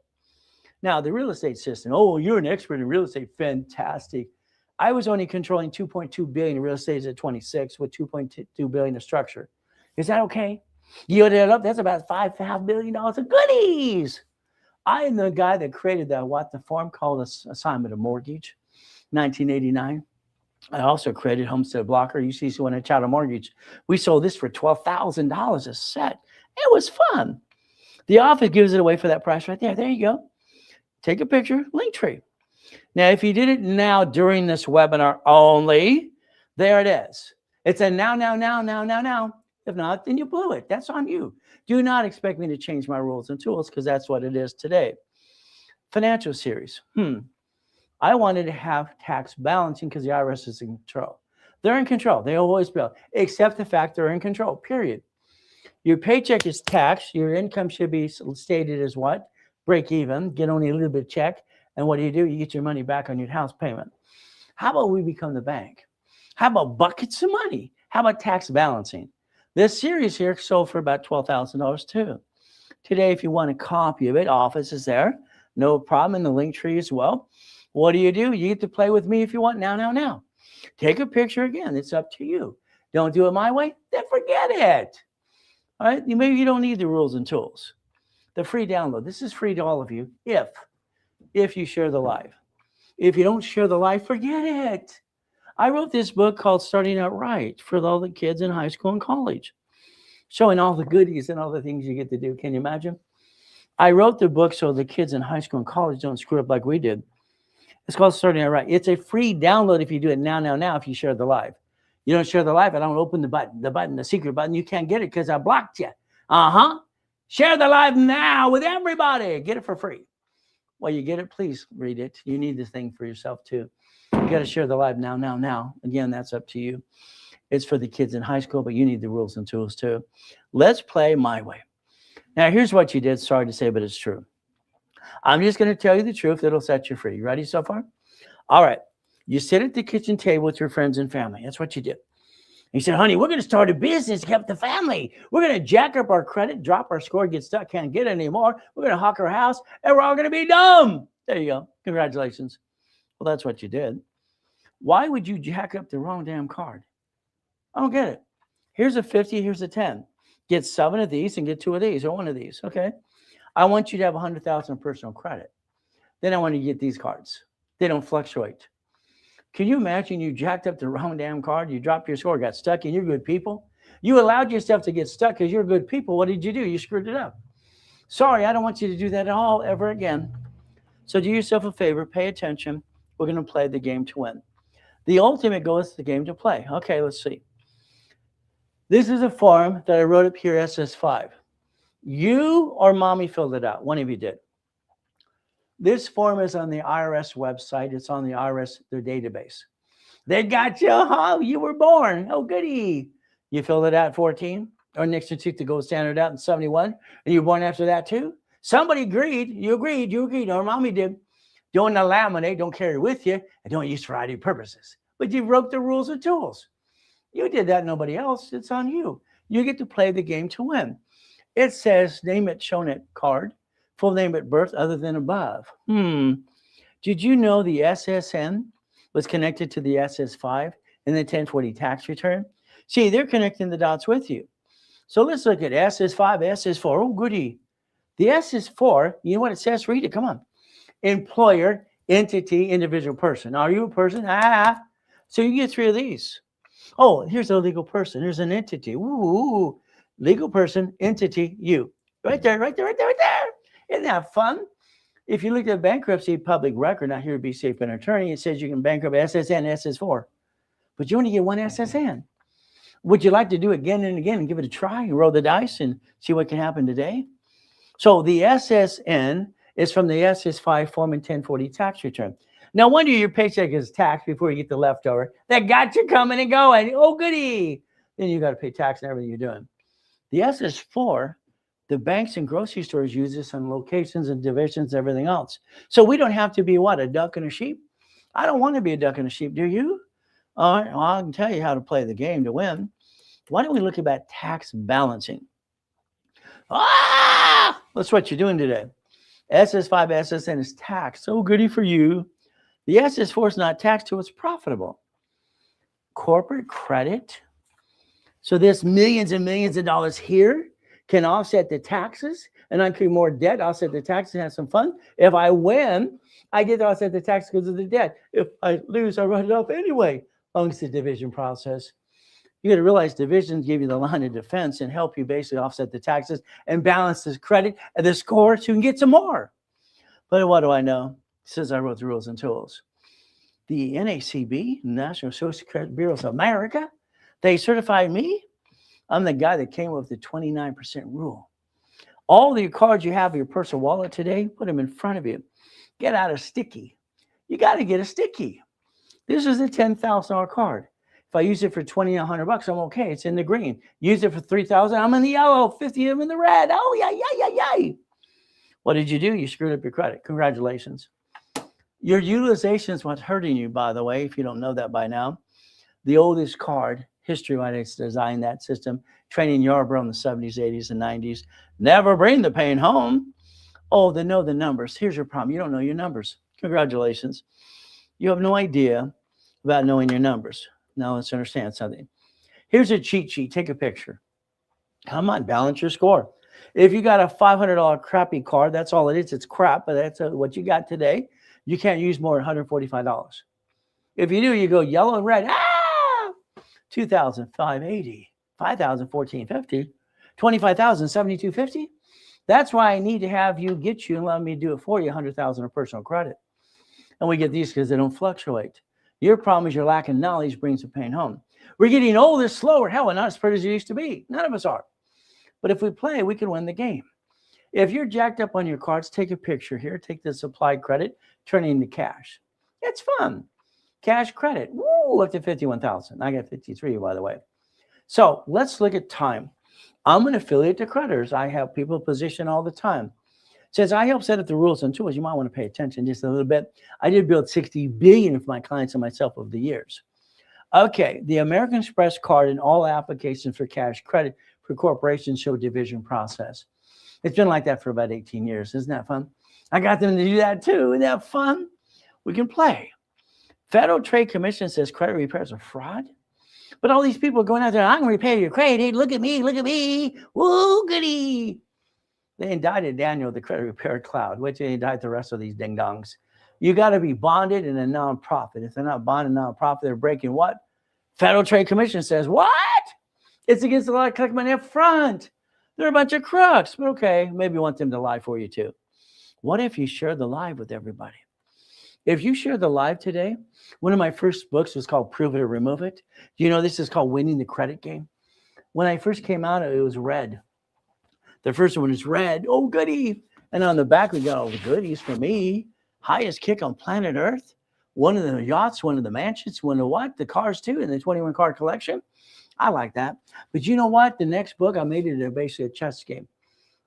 Now, the real estate system. Oh, you're an expert in real estate. Fantastic. I was only controlling $2.2 billion in real estate at 26 with $2.2 billion of structure. Is that okay? You add it up, that's about $5.5 billion of goodies. I am the guy that created the form called assignment of mortgage, 1989. I also created Homestead Blocker, UCC One Chattel Mortgage. We sold this for $12,000 a set. It was fun. The office gives it away for that price right there. There you go. Take a picture, Linktree. Now, if you did it now during this webinar only, there it is. It's a now. If not, then you blew it. That's on you. Do not expect me to change my rules and tools because that's what it is today. Financial series. I wanted to have tax balancing because the IRS is in control. They're in control. They always will, except the fact they're in control, period. Your paycheck is taxed. Your income should be stated as what? Break even, get only a little bit of check. And what do? You get your money back on your house payment. How about we become the bank? How about buckets of money? How about tax balancing? This series here sold for about $12,000 too. Today, if you want a copy of it, office is there. No problem in the link tree as well. What do? You get to play with me if you want now. Take a picture again. It's up to you. Don't do it my way, then forget it. All right? Maybe you don't need the rules and tools. The free download. This is free to all of you if you share the live. If you don't share the live, forget it. I wrote this book called Starting Out Right for all the kids in high school and college, showing all the goodies and all the things you get to do. Can you imagine? I wrote the book so the kids in high school and college don't screw up like we did. It's called Starting Out Right. It's a free download if you do it now, if you share the live. You don't share the live, I don't open the secret button. You can't get it because I blocked you. Share the live now with everybody. Get it for free. Well, you get it, please read it. You need this thing for yourself too. You got to share the live now. Again, that's up to you. It's for the kids in high school, but you need the rules and tools too. Let's play my way. Now, here's what you did. Sorry to say, but it's true. I'm just going to tell you the truth. It'll set you free. You ready so far? All right. You sit at the kitchen table with your friends and family. That's what you did. You said, honey, we're going to start a business to help the family. We're going to jack up our credit, drop our score, get stuck, can't get it anymore. We're going to hawk our house, and we're all going to be dumb. There you go. Congratulations. Well, that's what you did. Why would you jack up the wrong damn card? I don't get it. Here's a 50, here's a 10. Get 7 of these and get 2 of these or 1 of these, okay? I want you to have 100,000 personal credit. Then I want you to get these cards. They don't fluctuate. Can you imagine you jacked up the wrong damn card, you dropped your score, got stuck, and you're good people? You allowed yourself to get stuck because you're good people. What did you do? You screwed it up. Sorry, I don't want you to do that at all ever again. So do yourself a favor, pay attention. We're going to play the game to win. The ultimate goal is the game to play. Okay, let's see. This is a form that I wrote up here, SS5. You or mommy filled it out. One of you did. This form is on the IRS website. It's on the IRS, their database. They got you. Oh, you were born. Oh, goody. You filled it out at 14, or Nixon took the gold standard out in 71, and you were born after that too? Somebody agreed. You agreed, or mommy did. Don't laminate, don't carry with you, and don't use for ID purposes. But you broke the rules and tools. You did that, nobody else. It's on you. You get to play the game to win. It says, name it, shown it card. Full name at birth other than above. Did you know the SSN was connected to the SS5 in the 1040 tax return? See, they're connecting the dots with you. So let's look at SS5, SS4. Oh, goody. The SS4, you know what it says? Read it. Come on. Employer, entity, individual person. Are you a person? So you get 3 of these. Oh, here's a legal person. Here's an entity. Ooh, legal person, entity, you. Right there. Isn't that fun? If you look at bankruptcy public record, not here to be safe an attorney, it says you can bankrupt SSN, SS4. But you only get 1 SSN. Would you like to do it again and again and give it a try and roll the dice and see what can happen today? So the SSN It's from the SS5 Form and 1040 tax return. No wonder your paycheck is taxed before you get the leftover. That got you coming and going. Oh, goody. Then you got to pay tax on everything you're doing. The SS4, the banks and grocery stores use this on locations and divisions and everything else. So we don't have to be what, a duck and a sheep? I don't want to be a duck and a sheep, do you? All right, well, I can tell you how to play the game to win. Why don't we look about tax balancing? That's what you're doing today. SS5 SSN is taxed. So goody for you. The SS4 is not taxed till it's profitable. Corporate credit. So this millions and millions of dollars here can offset the taxes and I create more debt, offset the taxes and have some fun. If I win, I get to offset the tax because of the debt. If I lose, I write it off anyway. Long as the division process. You got to realize divisions give you the line of defense and help you basically offset the taxes and balance the credit and the score so you can get some more. But what do I know? It says I wrote the rules and tools. The NACB, National Social Credit Bureaus of America, they certified me. I'm the guy that came up with the 29% rule. All the cards you have in your personal wallet today, put them in front of you. Get out a sticky. You got to get a sticky. This is a $10,000 card. If I use it for $2,100, I'm okay. It's in the green. Use it for $3,000, I'm in the yellow. 50, I'm in the red. Oh, yeah. What did you do? You screwed up your credit. Congratulations. Your utilization is what's hurting you, by the way, if you don't know that by now. The oldest card, history-wise, designed that system, training Yarborough in the 70s, 80s, and 90s. Never bring the pain home. Oh, they know the numbers. Here's your problem. You don't know your numbers. Congratulations. You have no idea about knowing your numbers. Now let's understand something. Here's a cheat sheet. Take a picture. Come on, balance your score. If you got a $500 crappy card, that's all it is. It's crap, but that's what you got today. You can't use more than $145. If you do, you go yellow and red. $2,580, $5,000, $1,450, $25,000, $7,250. That's why I need to have you get you and let me do it for you, $100,000 of personal credit. And we get these because they don't fluctuate. Your problem is your lack of knowledge brings the pain home. We're getting older, slower. Hell, we're not as pretty as you used to be. None of us are. But if we play, we can win the game. If you're jacked up on your cards, take a picture here. Take the supplied credit, turn it into cash. It's fun. Cash credit. Woo, up to $51,000. I got 53, by the way. So let's look at time. I'm an affiliate to creditors. I have people position all the time. Since I help set up the rules and tools, you might want to pay attention just a little bit. I did build $60 billion for my clients and myself over the years. Okay, the American Express card and all applications for cash credit for corporations show division process. It's been like that for about 18 years. Isn't that fun? I got them to do that too. Isn't that fun? We can play. Federal Trade Commission says credit repairs are fraud. But all these people are going out there, I'm going to repair your credit. Look at me. Woo, goody. They indicted Daniel, the credit repair cloud, which they indict the rest of these ding-dongs. You got to be bonded in a nonprofit. If they're not bonded in a nonprofit, they're breaking what? Federal Trade Commission says, what? It's against the law to collect money up front. They're a bunch of crooks. But okay, maybe you want them to lie for you too. What if you share the live with everybody? If you share the live today, one of my first books was called Prove It or Remove It. Do you know this is called Winning the Credit Game? When I first came out, it was red. The first one is red. Oh, goody. And on the back, we got all the goodies for me. Highest kick on planet Earth. One of the yachts, one of the mansions, one of what? The cars too, in the 21 car collection. I like that. But you know what? The next book, I made it basically a chess game.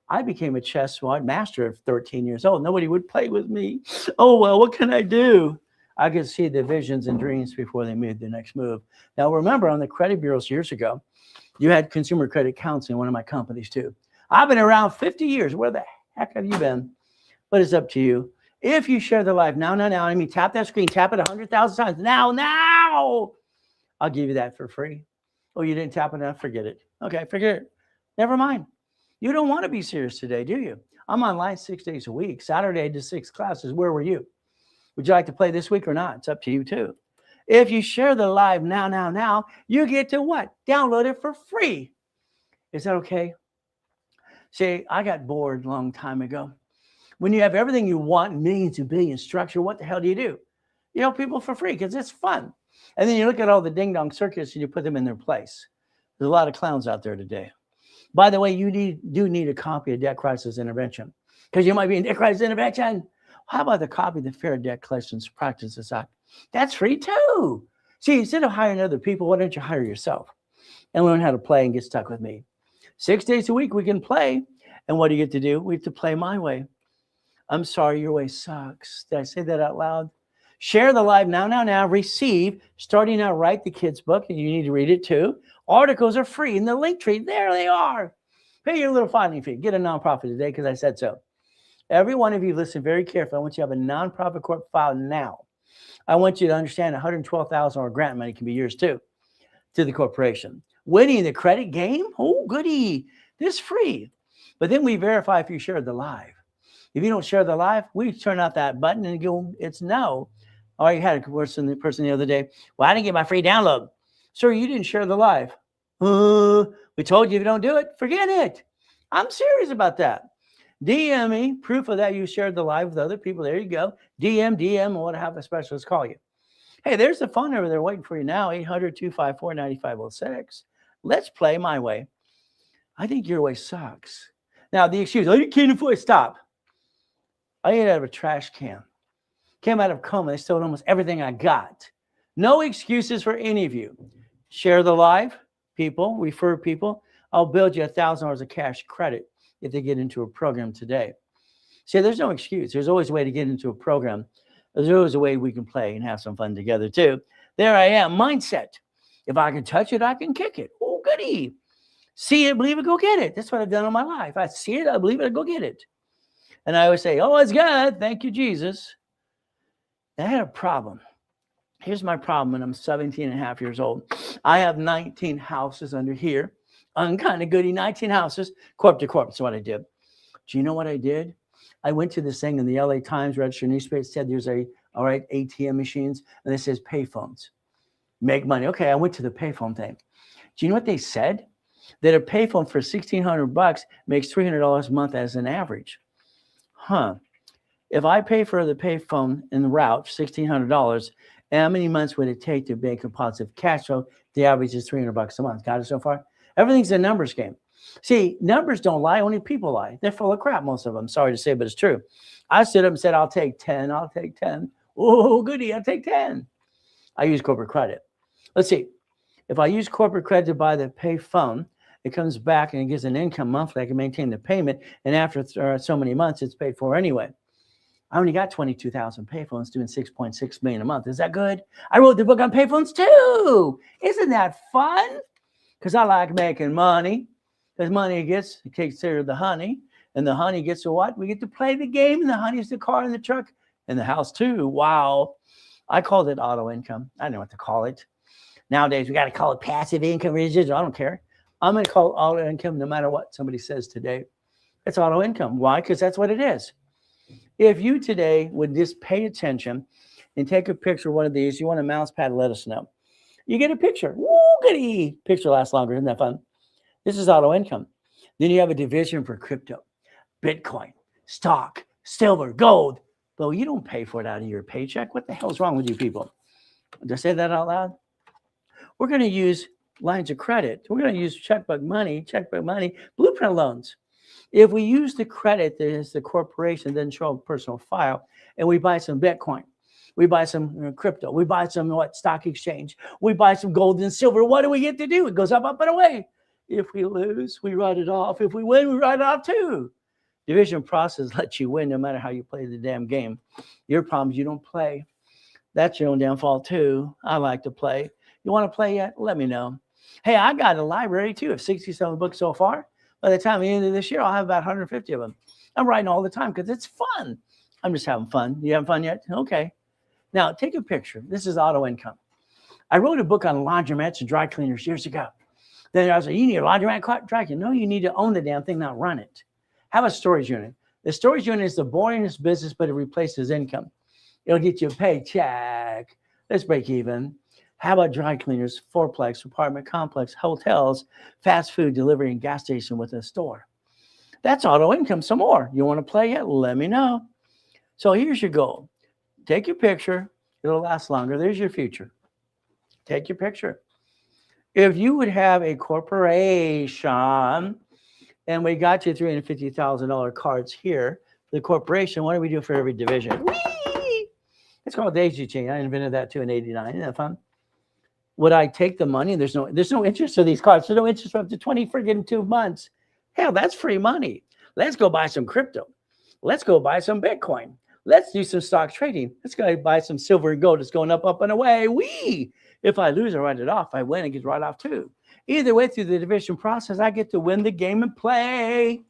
I became a chess master at 13 years old. Nobody would play with me. Oh, well, what can I do? I could see the visions and dreams before they made the next move. Now, remember, on the credit bureaus years ago, you had consumer credit counseling, one of my companies too. I've been around 50 years. Where the heck have you been? But it's up to you. If you share the live now, I mean, tap that screen, tap it 100,000 times. Now, I'll give you that for free. Oh, you didn't tap enough? Forget it. Okay, forget it. Never mind. You don't want to be serious today, do you? I'm online 6 days a week. Saturday, I did 6 classes. Where were you? Would you like to play this week or not? It's up to you too. If you share the live now, you get to what? Download it for free. Is that okay? See, I got bored a long time ago. When you have everything you want, millions and billions structure, what the hell do? You help people for free because it's fun. And then you look at all the ding-dong circuits and you put them in their place. There's a lot of clowns out there today. By the way, you do need a copy of Debt Crisis Intervention. because you might be in debt crisis intervention. How about the copy of the Fair Debt Collections Practices Act? That's free too. See, instead of hiring other people, why don't you hire yourself and learn how to play and get stuck with me? 6 days a week we can play. And what do you get to do? We have to play my way. I'm sorry, your way sucks. Did I say that out loud? Share the live now. Receive, starting out right, the kids' book, and you need to read it too. Articles are free in the link tree. There they are. Pay your little filing fee. Get a nonprofit today because I said so. Every one of you, listen very carefully. I want you to have a nonprofit corp file now. I want you to understand $112,000 grant money can be yours too, to the corporation. Winning the credit game? Oh, goody. This is free. But then we verify if you share the live. If you don't share the live, we turn out that button and go, it's no. I had a person the other day, well, I didn't get my free download. Sir, you didn't share the live. We told you if you don't do it, forget it. I'm serious about that. DM me, proof of that you shared the live with other people. There you go. DM, and what have a specialist call you. Hey, there's the phone number there waiting for you now, 800-254-9506. Let's play my way. I think your way sucks. Now, the excuse, oh, you can't afford, stop. I ate out of a trash can. Came out of coma. They stole almost everything I got. No excuses for any of you. Share the live, people, refer people. I'll build you $1,000 of cash credit if they get into a program today. See, there's no excuse. There's always a way to get into a program. There's always a way we can play and have some fun together too. There I am. Mindset. If I can touch it, I can kick it. Oh, goody. See it, believe it, go get it. That's what I've done in my life. I see it, I believe it, go get it. And I always say, oh, it's good. Thank you, Jesus. I had a problem. Here's my problem when I'm 17 and a half years old. I have 19 houses under here. I'm kind of goody, 19 houses, corp to corp. That's what I did. Do you know what I did? I went to this thing in the LA Times registered newspaper. It said there's ATM machines, and it says payphones. Make money. Okay, I went to the payphone thing. Do you know what they said? That a payphone for $1,600 makes $300 a month as an average. If I pay for the payphone in the route, $1,600, how many months would it take to make a positive cash flow? The average is $300 a month. Got it so far? Everything's a numbers game. See, numbers don't lie. Only people lie. They're full of crap, most of them. Sorry to say, but it's true. I stood up and said, I'll take 10. I'll take 10. Oh, goody. I'll take 10. I use corporate credit. Let's see. If I use corporate credit to buy the pay phone, it comes back and it gives an income monthly. I can maintain the payment. And after so many months, it's paid for anyway. I only got 22,000 payphones doing $6.6 million a month. Is that good? I wrote the book on payphones too. Isn't that fun? Because I like making money. Because money gets, it takes care of the honey. And the honey gets to what? We get to play the game. And the honey's the car and the truck and the house too. Wow. I called it auto income. I don't know what to call it. Nowadays, we got to call it passive income, residual. I don't care. I'm going to call it auto income no matter what somebody says today. It's auto income. Why? Because that's what it is. If you today would just pay attention and take a picture of one of these, you want a mouse pad, let us know. You get a picture. Woo, goody. Picture lasts longer. Isn't that fun? This is auto income. Then you have a division for crypto, Bitcoin, stock, silver, gold. But you don't pay for it out of your paycheck. What the hell is wrong with you people? Did I say that out loud? We're going to use lines of credit. We're going to use checkbook money, blueprint loans. If we use the credit that is the corporation, then show a personal file, and we buy some Bitcoin, we buy some crypto, we buy some stock exchange, we buy some gold and silver, what do we get to do? It goes up, up, and away. If we lose, we write it off. If we win, we write it off too. Division process lets you win no matter how you play the damn game. Your problem is you don't play. That's your own downfall too. I like to play. You want to play yet? Let me know. Hey, I got a library too of 67 books so far. By the time the end of this year, I'll have about 150 of them. I'm writing all the time because it's fun. I'm just having fun. You having fun yet? Okay. Now, take a picture. This is auto income. I wrote a book on laundromats and dry cleaners years ago. Then I was like, you need a laundromat, dry cleaner. No, you need to own the damn thing, not run it. Have a storage unit. The storage unit is the boringest business, but it replaces income. It'll get you a paycheck. Let's break even. How about dry cleaners, fourplex, apartment complex, hotels, fast food delivery, and gas station with a store? That's auto income some more. You want to play yet? Let me know. So here's your goal. Take your picture. It'll last longer. There's your future. Take your picture. If you would have a corporation, and we got you $350,000 cards here, the corporation, what do we do for every division? Whee! It's called daisy chain. I invented that too in '89. Isn't that fun? Would I take the money? There's no interest for these cards. There's no interest for up to 20 friggin' 2 months. Hell, that's free money. Let's go buy some crypto. Let's go buy some Bitcoin. Let's do some stock trading. Let's go buy some silver and gold. It's going up, up, and away. Whee! If I lose, I write it off. If I win, it gets right off too. Either way, through the division process, I get to win the game and play.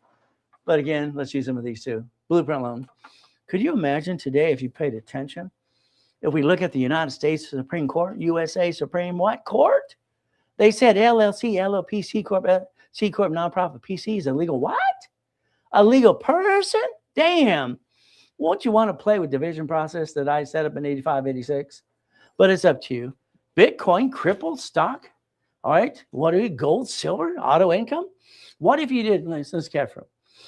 But again, let's use some of these too. Blueprint loan. Could you imagine today if you paid attention? If we look at the United States Supreme Court, USA Supreme what court? They said LLC, LLP, C Corp, nonprofit, PC is a legal what? A legal person? Damn. Won't you want to play with division process that I set up in 85, 86? But it's up to you. Bitcoin, crippled stock. All right. What are you? Gold, silver, auto income? What if you did, let's get from.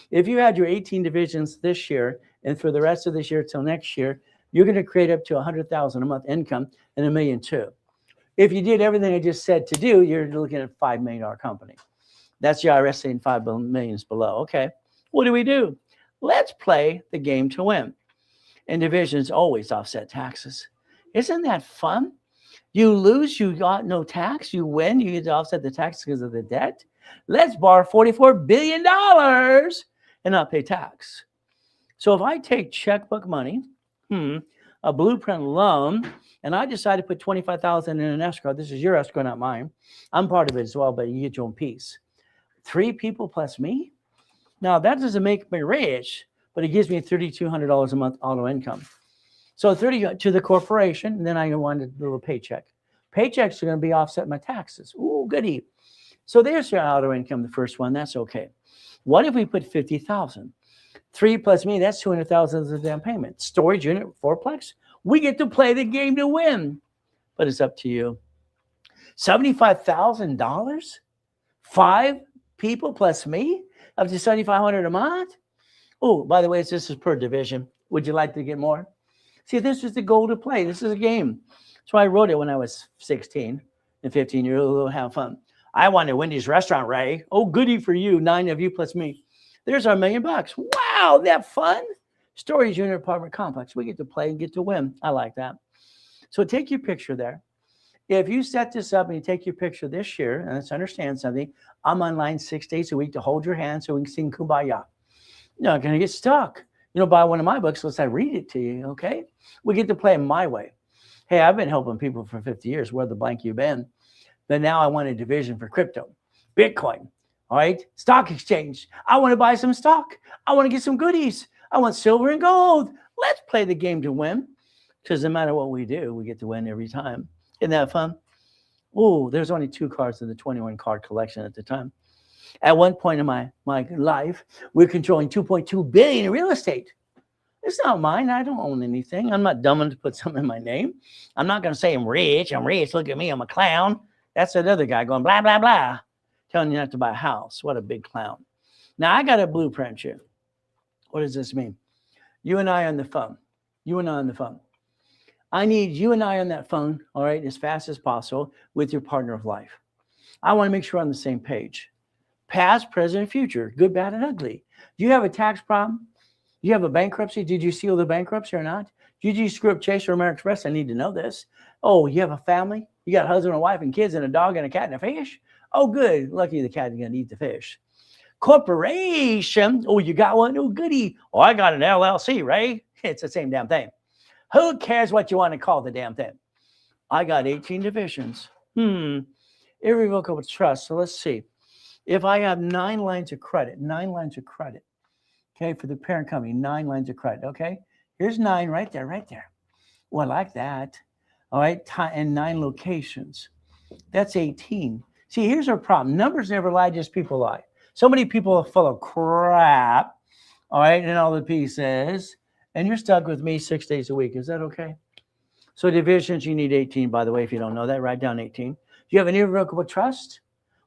If you had your 18 divisions this year, and for the rest of this year till next year, you're going to create up to $100,000 a month income and $1 million too. If you did everything I just said to do, you're looking at a $5 million company. That's your IRS saying $5 million below. Okay. What do we do? Let's play the game to win. And divisions always offset taxes. Isn't that fun? You lose, you got no tax. You win, you get to offset the tax because of the debt. Let's borrow $44 billion and not pay tax. So if I take checkbook money, a blueprint loan, and I decide to put $25,000 in an escrow. This is your escrow, not mine. I'm part of it as well, but you get your own piece. 3 people plus me. Now that doesn't make me rich, but it gives me $3,200 a month auto income. So 30 to the corporation, and then I want a little paycheck. Paychecks are going to be offset my taxes. Ooh, goody. So there's your auto income, the first one. That's okay. What if we put 50,000? 3 plus me, that's 200,000 as a down payment. Storage unit, 4plex. We get to play the game to win, but it's up to you. $75,000, 5 people plus me, up to $7,500 a month. Oh, by the way, this is per division. Would you like to get more? See, this is the goal to play. This is a game. That's why I wrote it when I was 16 and 15 years old. Have fun. I wanted Wendy's restaurant, Ray. Oh, goody for you. 9 of you plus me. There's our $1 million. Wow, that fun. Storage unit apartment complex. We get to play and get to win. I like that. So take your picture there. If you set this up and you take your picture this year, and let's understand something, I'm online 6 days a week to hold your hand so we can sing Kumbaya. You're not going to get stuck. Buy one of my books, let's I read it to you, okay? We get to play in my way. Hey, I've been helping people for 50 years. Where the blank you been? But now I want a division for crypto, Bitcoin, all right? Stock exchange. I want to buy some stock. I want to get some goodies. I want silver and gold. Let's play the game to win, because no matter what we do, we get to win every time. Isn't that fun? Oh, there's only 2 cards in the 21 card collection at the time. At one point in my life, we're controlling $2.2 billion in real estate. It's not mine. I don't own anything. I'm not dumb enough to put something in my name. I'm not going to say I'm rich. I'm rich. Look at me. I'm a clown. That's another guy going blah, blah, blah, telling you not to buy a house. What a big clown. Now, I got a blueprint here. What does this mean? You and I on the phone. You and I on the phone. I need you and I on that phone, all right, as fast as possible with your partner of life. I want to make sure we're on the same page. Past, present, future, good, bad, and ugly. Do you have a tax problem? Do you have a bankruptcy? Did you seal the bankruptcy or not? Did you screw up Chase or American Express? I need to know this. Oh, you have a family? You got a husband and wife and kids and a dog and a cat and a fish? Oh, good. Lucky the cat is going to eat the fish. Corporation. Oh, you got one? Oh, goody. Oh, I got an LLC, right? It's the same damn thing. Who cares what you want to call the damn thing? I got 18 divisions. Irrevocable trust. So let's see. If I have 9 lines of credit, okay, for the parent company, 9 lines of credit, okay? Here's 9 right there. Well, I like that. All right, and 9 locations. That's 18. See, here's our problem. Numbers never lie, just people lie. So many people are full of crap, all right, and all the pieces, and you're stuck with me 6 days a week. Is that okay? So divisions, you need 18, by the way, if you don't know that. Write down 18. Do you have an irrevocable trust?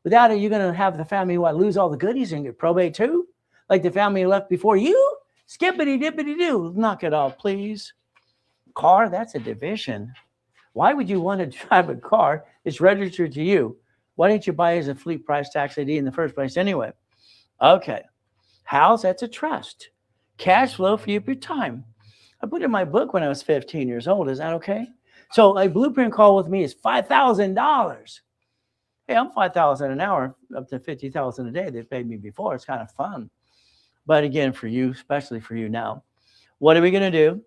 Without it, you're going to have the family who lose all the goodies and get probate too? Like the family left before you? Skippity-dippity-doo. Knock it off, please. Car, that's a division. Why would you want to drive a car? It's registered to you. Why didn't you buy it as a fleet price tax ID in the first place anyway? Okay. House, that's a trust. Cash flow for you for your time. I put in my book when I was 15 years old. Is that okay? So a blueprint call with me is $5,000. Hey, I'm 5,000 an hour, up to 50,000 a day. They paid me before. It's kind of fun. But again, for you, especially for you now, what are we going to do?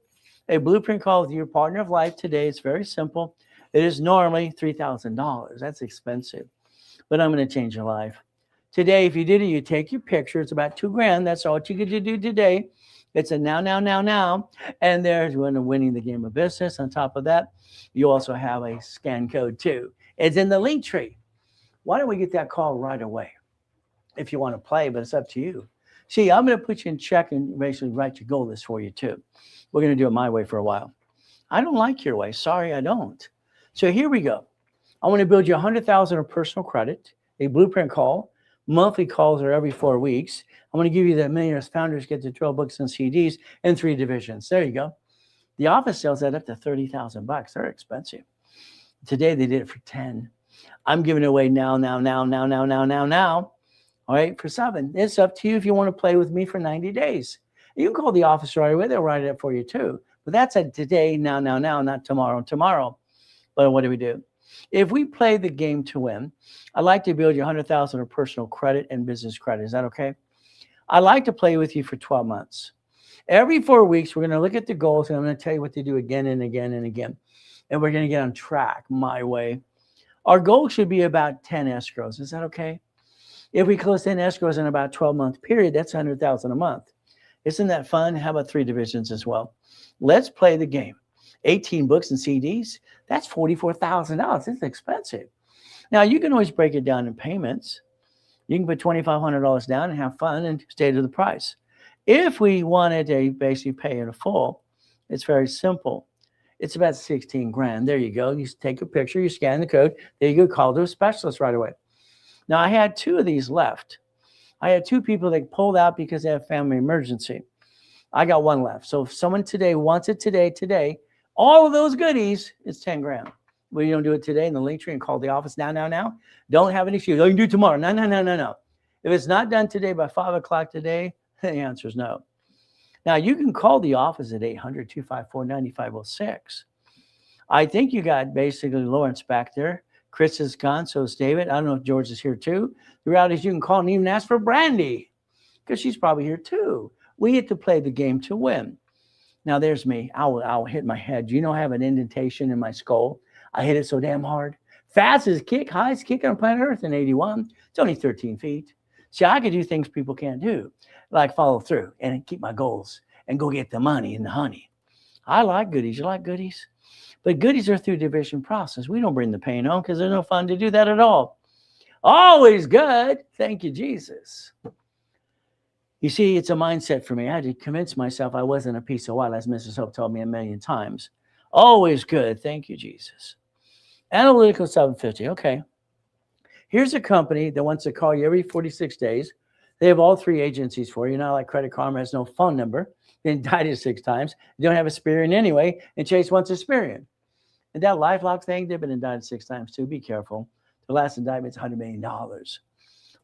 A blueprint call with your partner of life today. It's very simple. It is normally $3,000. That's expensive, but I'm going to change your life. Today, if you did it, you take your picture. It's about $2,000. That's all you get to do today. It's a now. And there's winning the game of business. On top of that, you also have a scan code too. It's in the link tree. Why don't we get that call right away? If you want to play, but it's up to you. See, I'm going to put you in check and basically write your goal list for you too. We're going to do it my way for a while. I don't like your way. Sorry, I don't. So here we go. I want to build you 100,000 of personal credit, a blueprint call. Monthly calls are every 4 weeks. I'm going to give you the Millionaires Founders Get to 12 books and CDs in 3 divisions. There you go. The office sells that up to $30,000. They're expensive. Today they did it for 10. I'm giving it away now. All right, for 7. It's up to you if you want to play with me for 90 days. You can call the office right away. They'll write it up for you too. But that's a today, now, not tomorrow. But what do we do? If we play the game to win, I'd like to build you 100,000 of personal credit and business credit. Is that okay? I'd like to play with you for 12 months. Every 4 weeks, we're going to look at the goals, and I'm going to tell you what to do again and again and again. And we're going to get on track my way. Our goal should be about 10 escrows. Is that okay? If we close 10 escrows in about a 12-month period, that's 100,000 a month. Isn't that fun? How about 3 divisions as well? Let's play the game. 18 books and CDs, that's $44,000. It's expensive. Now, you can always break it down in payments. You can put $2,500 down and have fun and stay to the price. If we wanted to basically pay in full, it's very simple. It's about $16,000. There you go. You take a picture, you scan the code. There you go. Call to a specialist right away. Now, I had 2 of these left. I had 2 people that pulled out because they have a family emergency. I got 1 left. So if someone today wants it today, all of those goodies, it's $10,000. Well, you don't do it today in the link tree and call the office now. Don't have an excuse. Oh, you can do it tomorrow. No. If it's not done today by 5 o'clock today, the answer is no. Now, you can call the office at 800-254-9506. I think you got basically Lawrence back there. Chris is gone, so is David. I don't know if George is here too. The reality is you can call and even ask for Brandy because she's probably here too. We get to play the game to win. Now, there's me. I'll hit my head. Do you know I have an indentation in my skull? I hit it so damn hard. Fastest kick, highest kick on planet Earth in 81. It's only 13 feet. See, I could do things people can't do, like follow through and keep my goals and go get the money and the honey. I like goodies. You like goodies? But goodies are through division process. We don't bring the pain home because there's no fun to do that at all. Always good. Thank you, Jesus. You see, it's a mindset for me. I had to convince myself I wasn't a piece of what, as Mrs. Hope told me a million times. Always good. Thank you, Jesus. Analytical 750. Okay. Here's a company that wants to call you every 46 days. They have all 3 agencies for you. Not like Credit Karma has no phone number. They indicted 6 times. You don't have Experian anyway, and Chase wants Experian. And that LifeLock thing, they've been indicted 6 times too. Be careful. The last indictment's $100 million.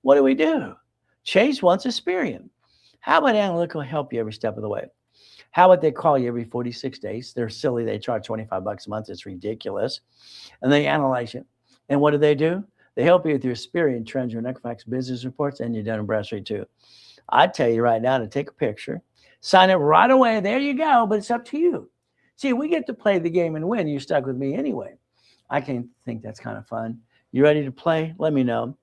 What do? Chase wants Experian. How about Analytical help you every step of the way? How about they call you every 46 days? They're silly. They charge $25 a month. It's ridiculous. And they analyze you. And what do? They help you with your Experian trends, your Equifax business reports, and your Dun & Bradstreet too. I tell you right now to take a picture, sign it right away. There you go. But it's up to you. See, we get to play the game and win. You're stuck with me anyway. I can think that's kind of fun. You ready to play? Let me know.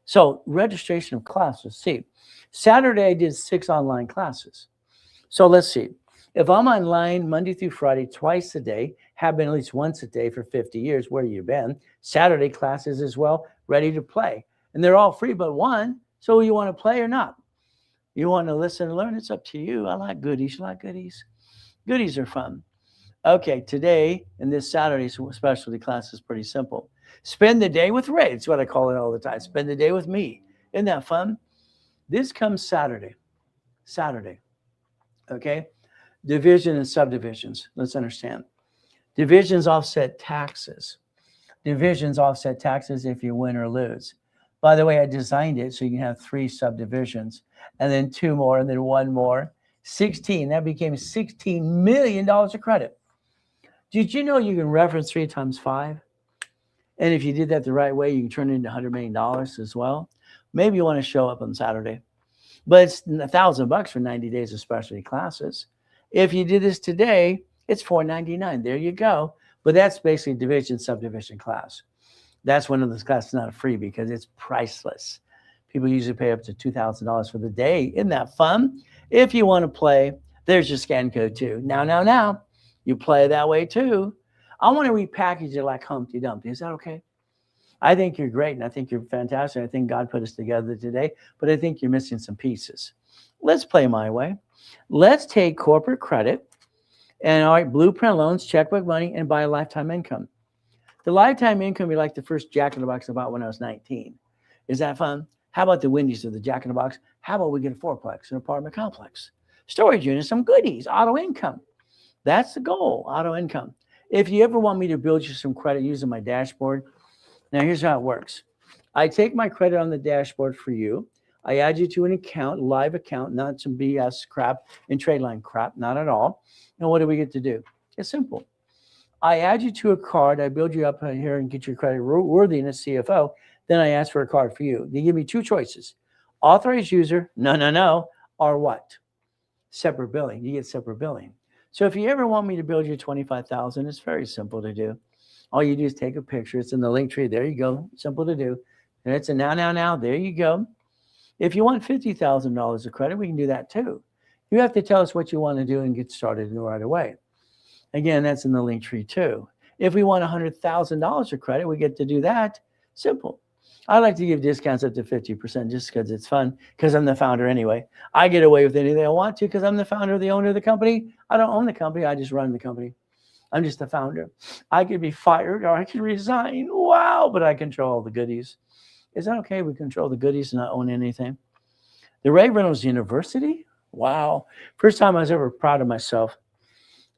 So registration of classes. See, Saturday I did 6 online classes. So let's see. If I'm online Monday through Friday, twice a day, have been at least once a day for 50 years, where you been? Saturday classes as well, ready to play. And they're all free but one. So you want to play or not? You want to listen and learn? It's up to you. I like goodies. You like goodies? Goodies are fun. Okay, today and this Saturday's specialty class is pretty simple. Spend the day with Ray. It's what I call it all the time. Spend the day with me. Isn't that fun? This comes Saturday. Okay? Division and subdivisions. Let's understand. Divisions offset taxes. Divisions offset taxes if you win or lose. By the way, I designed it so you can have 3 subdivisions and then 2 more and then 1 more. 16. That became $16 million of credit. Did you know you can reference 3 times 5? And if you did that the right way, you can turn it into $100 million as well. Maybe you want to show up on Saturday. But it's $1,000 for 90 days of specialty classes. If you did this today, it's $499. There you go. But that's basically division, subdivision class. That's one of those classes not free because it's priceless. People usually pay up to $2,000 for the day. Isn't that fun? If you want to play, there's your scan code too. Now, you play that way too. I want to repackage it like Humpty Dumpty. Is that okay? I think you're great, and I think you're fantastic. I think God put us together today, but I think you're missing some pieces. Let's play my way. Let's take corporate credit and all right, blueprint loans, checkbook money, and buy a lifetime income. The lifetime income be like the first Jack in the Box I bought when I was 19. Is that fun? How about the Wendy's of the Jack in the Box? How about we get a fourplex, an apartment complex, storage units, some goodies, auto income? That's the goal, auto income. If you ever want me to build you some credit using my dashboard, now here's how it works. I take my credit on the dashboard for you. I add you to an account, live account, not some BS crap and trade line crap, not at all. Now, what do we get to do? It's simple. I add you to a card. I build you up here and get your credit worthiness, CFO. Then I ask for a card for you. They give me 2 choices. Authorized user, no, or what? Separate billing. You get separate billing. So if you ever want me to build you $25,000, it's very simple to do. All you do is take a picture. It's in the link tree. There you go. Simple to do. And it's a now. There you go. If you want $50,000 of credit, we can do that too. You have to tell us what you want to do and get started right away. Again, that's in the link tree too. If we want $100,000 of credit, we get to do that. Simple. I like to give discounts up to 50% just because it's fun, because I'm the founder anyway. I get away with anything I want to because I'm the founder, the owner of the company. I don't own the company. I just run the company. I'm just the founder. I could be fired or I could resign. Wow, but I control all the goodies. Is that okay? We control the goodies and not own anything. The Reynolds University? Wow. First time I was ever proud of myself.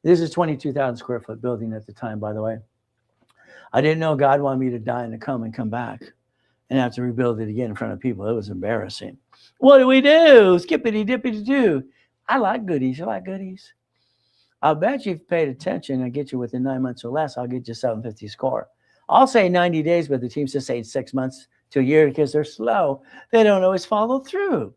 This is 22,000 square foot building at the time, by the way. I didn't know God wanted me to die and to come back and have to rebuild it again in front of people. It was embarrassing. What do we do? Skippity dippity do. I like goodies. You like goodies? I'll bet you've paid attention. I get you within 9 months or less. I'll get you 750 score. I'll say 90 days, but the team says say 6 months to a year because they're slow. They don't always follow through.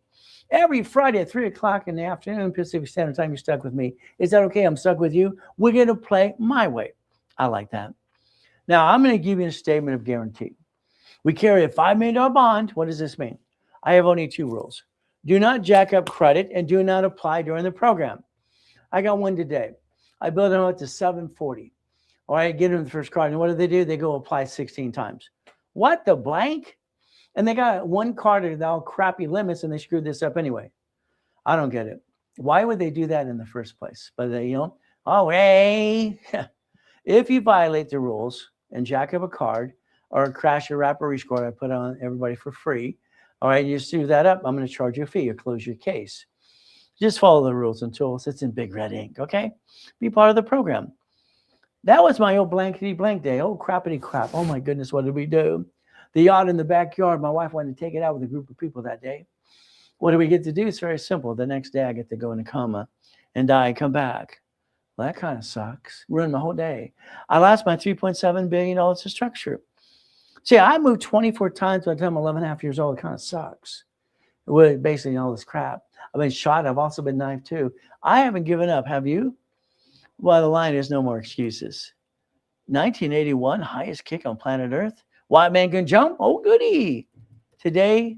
Every Friday at 3 o'clock in the afternoon, Pacific Standard Time, you're stuck with me. Is that okay? I'm stuck with you. We're going to play my way. I like that. Now, I'm going to give you a statement of guarantee. We carry a $5 million bond. What does this mean? I have only 2 rules. Do not jack up credit and do not apply during the program. I got one today. I built them up to 740. All right, get them the first card. And what do? They go apply 16 times. What the blank? And they got one card with all crappy limits and they screwed this up anyway. I don't get it. Why would they do that in the first place? But they, hey, if you violate the rules and jack up a card or crash your wrapper rescore I put on everybody for free, all right, you screw that up, I'm going to charge you a fee or close your case. Just follow the rules and tools. It's in big red ink, okay? Be part of the program. That was my old blankety blank day. Oh, crappity crap. Oh, my goodness, what did we do? The yacht in the backyard, my wife wanted to take it out with a group of people that day. What do we get to do? It's very simple. The next day, I get to go in a coma and die and come back. Well, that kind of sucks. Ruined the whole day. I lost my $3.7 billion of structure. See, I moved 24 times by the time I'm 11 and a half years old. It kind of sucks. With basically all this crap. I've been shot. I've also been knifed too. I haven't given up. Have you? Well, the line is no more excuses. 1981, highest kick on planet Earth. White man can jump? Oh, goody. Today,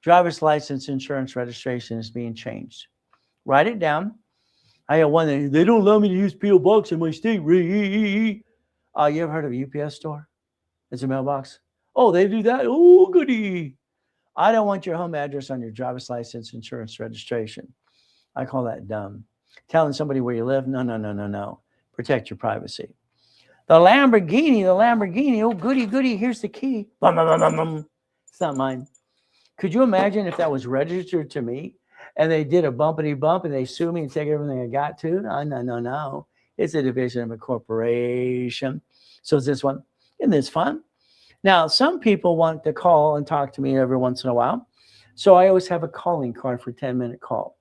driver's license insurance registration is being changed. Write it down. I got one that they don't allow me to use P.O. Box in my state. You ever heard of a UPS store? It's a mailbox. Oh, they do that? Oh, goody. I don't want your home address on your driver's license insurance registration. I call that dumb. Telling somebody where you live? No. Protect your privacy. The Lamborghini, oh, goody, here's the key. It's not mine. Could you imagine if that was registered to me and they did a bumpity bump and they sue me and take everything I got to? No. It's a division of a corporation. So is this one. Isn't this fun? Now, some people want to call and talk to me every once in a while. So I always have a calling card for a 10-minute call.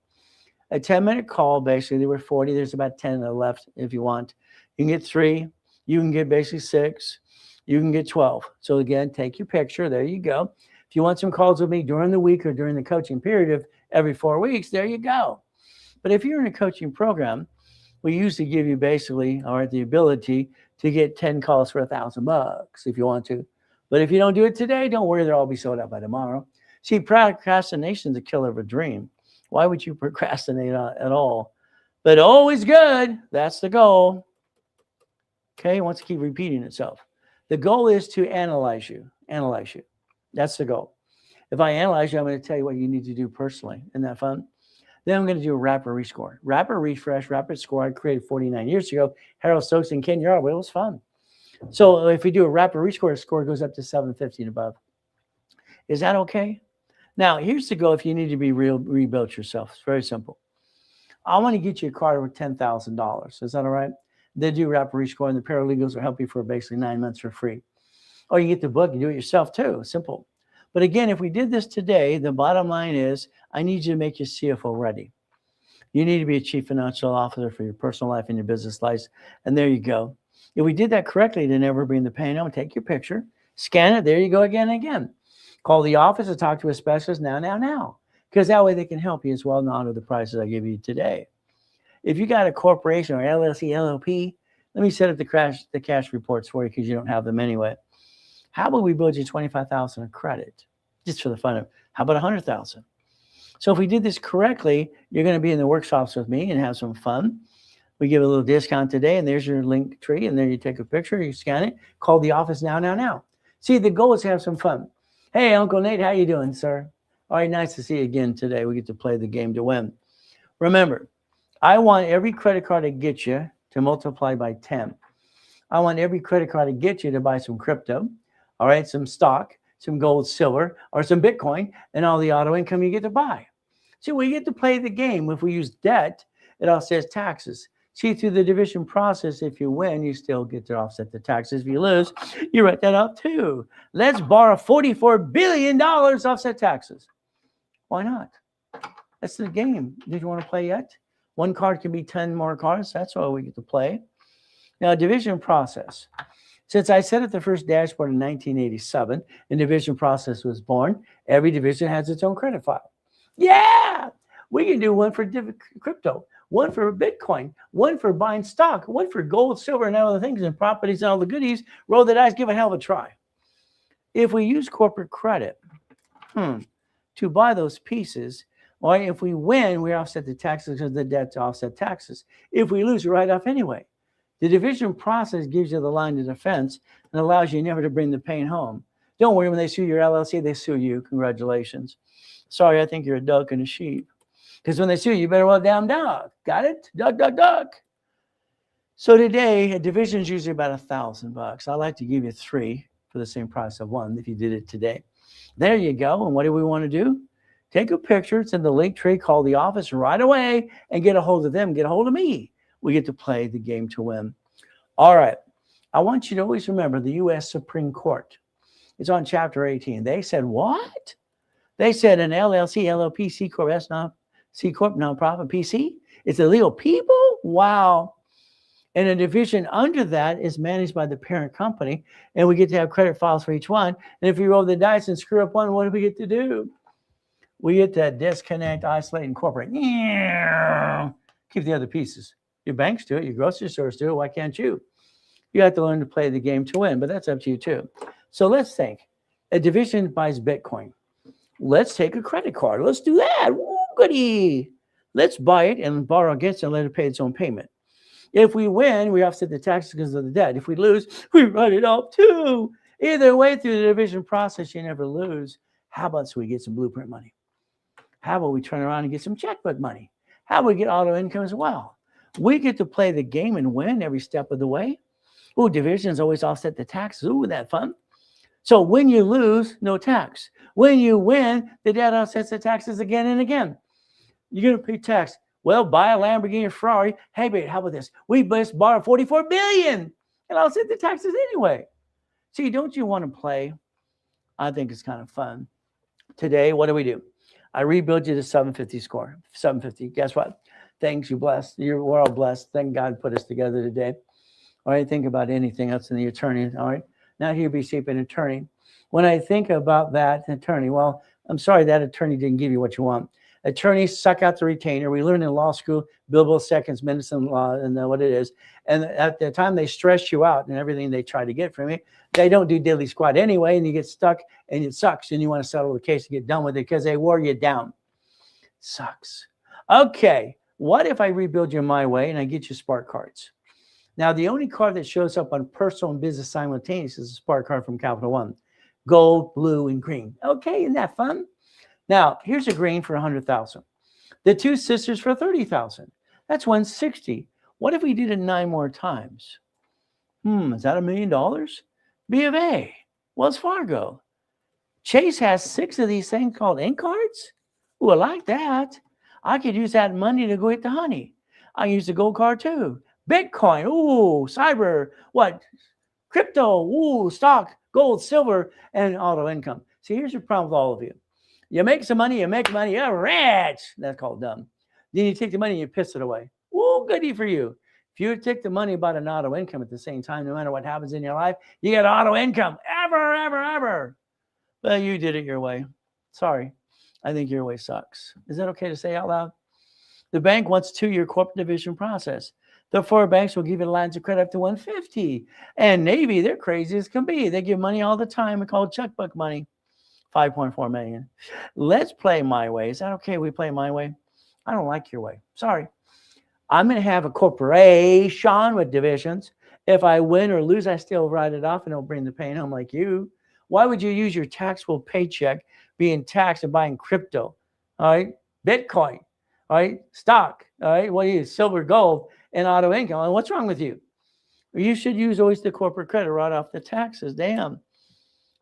A 10-minute call, basically, there were 40. There's about 10 left if you want. You can get 3. You can get basically 6. You can get 12. So again, take your picture. There you go. If you want some calls with me during the week or during the coaching period of every 4 weeks, there you go. But if you're in a coaching program, we usually give you basically, all right, the ability to get 10 calls for $1,000 if you want to. But if you don't do it today, don't worry, they'll all be sold out by tomorrow. See, procrastination is the killer of a dream. Why would you procrastinate at all? But always good. That's the goal. Okay, it wants to keep repeating itself. The goal is to analyze you. Analyze you. That's the goal. If I analyze you, I'm going to tell you what you need to do personally. Isn't that fun? Then I'm going to do a rapid rescore. Rapid refresh, rapid score. I created 49 years ago. Harold Stokes and Ken Yarwood. It was fun. So if we do a rapid rescore, the score goes up to 750 and above. Is that okay? Now, here's the goal if you need to be rebuilt yourself. It's very simple. I want to get you a car worth $10,000. Is that all right? They do rapid rescore, and the paralegals will help you for basically 9 months for free. Or you get the book and do it yourself too. Simple. But again, if we did this today, the bottom line is I need you to make your CFO ready. You need to be a chief financial officer for your personal life and your business life. And there you go. If we did that correctly to never bring the pain home, take your picture, scan it. There you go again and again. Call the office or talk to a specialist now. Because that way they can help you as well, not at the prices I give you today. If you got a corporation or LLC, LLP, let me set up the cash reports for you because you don't have them anyway. How about we build you $25,000 of credit just for the fun of it? How about $100,000? So if we did this correctly, you're going to be in the workshops with me and have some fun. We give a little discount today, and there's your link tree, and there you take a picture, you scan it, call the office now. See, the goal is to have some fun. Hey, Uncle Nate, how you doing, sir? All right, nice to see you again today. We get to play the game to win. Remember, I want every credit card to get you to multiply by 10. I want every credit card to get you to buy some crypto, all right, some stock, some gold, silver, or some Bitcoin, and all the auto income you get to buy. See, we get to play the game. If we use debt, it offsets taxes. See, through the division process, if you win, you still get to offset the taxes. If you lose, you write that up too. Let's borrow $44 billion offset taxes. Why not? That's the game. Did you want to play yet? One card can be 10 more cards. That's why we get to play. Now, division process. Since I set up the first dashboard in 1987, and division process was born, every division has its own credit file. Yeah! We can do one for crypto, one for Bitcoin, one for buying stock, one for gold, silver, and other things, and properties and all the goodies. Roll the dice, give it a hell of a try. If we use corporate credit to buy those pieces, or if we win, we offset the taxes because the debt to offset taxes. If we lose, we write off anyway. The division process gives you the line of defense and allows you never to bring the pain home. Don't worry, when they sue your LLC, they sue you. Congratulations. Sorry, I think you're a duck and a sheep. Because when they sue you, you better well damn dog. Got it? Duck. So today, a division is usually about $1,000. I like to give you 3 for the same price of 1 if you did it today. There you go. And what do we want to do? Take a picture. It's in the link tree. Call the office right away and get a hold of them. Get a hold of me. We get to play the game to win. All right. I want you to always remember the U.S. Supreme Court. It's on Chapter 18. They said, what? They said an LLC, LLP, C Corp, C Corp, nonprofit, PC. It's illegal people? Wow. And a division under that is managed by the parent company. And we get to have credit files for each one. And if we roll the dice and screw up one, what do we get to do? We get to disconnect, isolate, incorporate. Keep the other pieces. Your banks do it. Your grocery stores do it. Why can't you? You have to learn to play the game to win, but that's up to you too. So let's think. A division buys Bitcoin. Let's take a credit card. Let's do that. Ooh, goody. Let's buy it and borrow against it and let it pay its own payment. If we win, we offset the taxes because of the debt. If we lose, we write it off too. Either way, through the division process, you never lose. How about we get some blueprint money? How about we turn around and get some checkbook money? How about we get auto income as well? We get to play the game and win every step of the way. Ooh, divisions always offset the taxes. Ooh, that fun. So when you lose, no tax. When you win, the debt offsets the taxes again and again. You're going to pay tax. Well, buy a Lamborghini or Ferrari. Hey, babe, how about this? We just borrowed $44 billion, and I'll set the taxes anyway. See, don't you want to play? I think it's kind of fun. Today, what do? I rebuild you to 750 score. 750. Guess what? Thanks, you blessed. We're all blessed. Thank God put us together today. All right, think about anything else in the attorney. All right, not here be sheep an attorney. When I think about that attorney, well, I'm sorry that attorney didn't give you what you want. Attorneys suck out the retainer. We learned in law school, billable seconds, minutes in law, and what it is. And at the time they stress you out and everything they try to get from you, they don't do diddly squat anyway, and you get stuck and it sucks. And you want to settle the case and get done with it because they wore you down. Sucks. Okay, what if I rebuild you my way and I get you spark cards? Now, the only card that shows up on personal and business simultaneously is a spark card from Capital One. Gold, blue, and green. Okay, isn't that fun? Now, here's a green for $100,000. The two sisters for $30,000. That's $160,000. What if we did it 9 more times? Is that $1 million? B of A, Wells Fargo. Chase has 6 of these things called ink cards. Ooh, I like that. I could use that money to go get the honey. I use the gold card too. Bitcoin, ooh, cyber, what? Crypto, ooh, stock, gold, silver, and auto income. See, here's your problem with all of you. You make some money, you're rich. That's called dumb. Then you take the money and you piss it away. Ooh, goody for you. If you take the money about an auto income at the same time, no matter what happens in your life, you get auto income ever. Well, you did it your way. Sorry. I think your way sucks. Is that okay to say out loud? The bank wants 2-year corporate division process. The 4 banks will give you lines of credit up to $150. And Navy, they're crazy as can be. They give money all the time. We call it checkbook money. $5.4 million. Let's play my way. Is that okay? We play my way. I don't like your way. Sorry. I'm going to have a corporation with divisions. If I win or lose, I still write it off and don't bring the pain home like you. Why would you use your taxable paycheck being taxed and buying crypto? All right. Bitcoin. All right. Stock. All right. What do you use? Silver, gold, and auto income. And what's wrong with you? You should use always the corporate credit right off the taxes. Damn.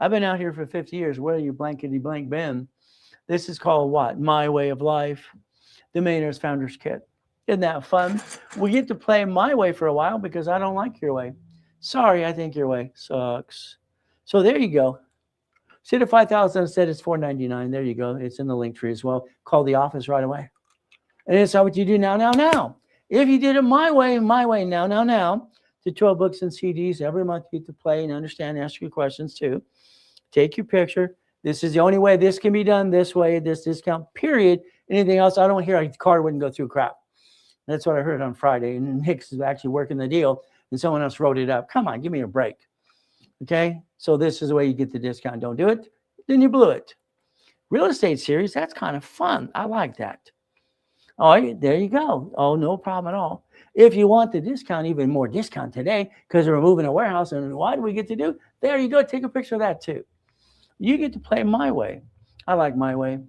I've been out here for 50 years. Where are you blankety blank been? This is called what? My way of life. The Millionaire's Founders Kit. Isn't that fun? We get to play my way for a while because I don't like your way. Sorry, I think your way sucks. So there you go. See the 5,000 instead, it's $499. There you go. It's in the link tree as well. Call the office right away. And it's what you do now. If you did it my way, now. The 12 books and CDs every month you get to play and understand, ask you questions too. Take your picture. This is the only way this can be done this way, this discount, period. Anything else, I don't hear a card wouldn't go through crap. That's what I heard on Friday. And Hicks is actually working the deal and someone else wrote it up. Come on, give me a break. Okay, so this is the way you get the discount. Don't do it, then you blew it. Real estate series, that's kind of fun. I like that. All right, there you go. Oh, no problem at all. If you want the discount, even more discount today, because we're moving a warehouse, and what do we get to do? There you go. Take a picture of that too. You get to play My Way. I like My Way.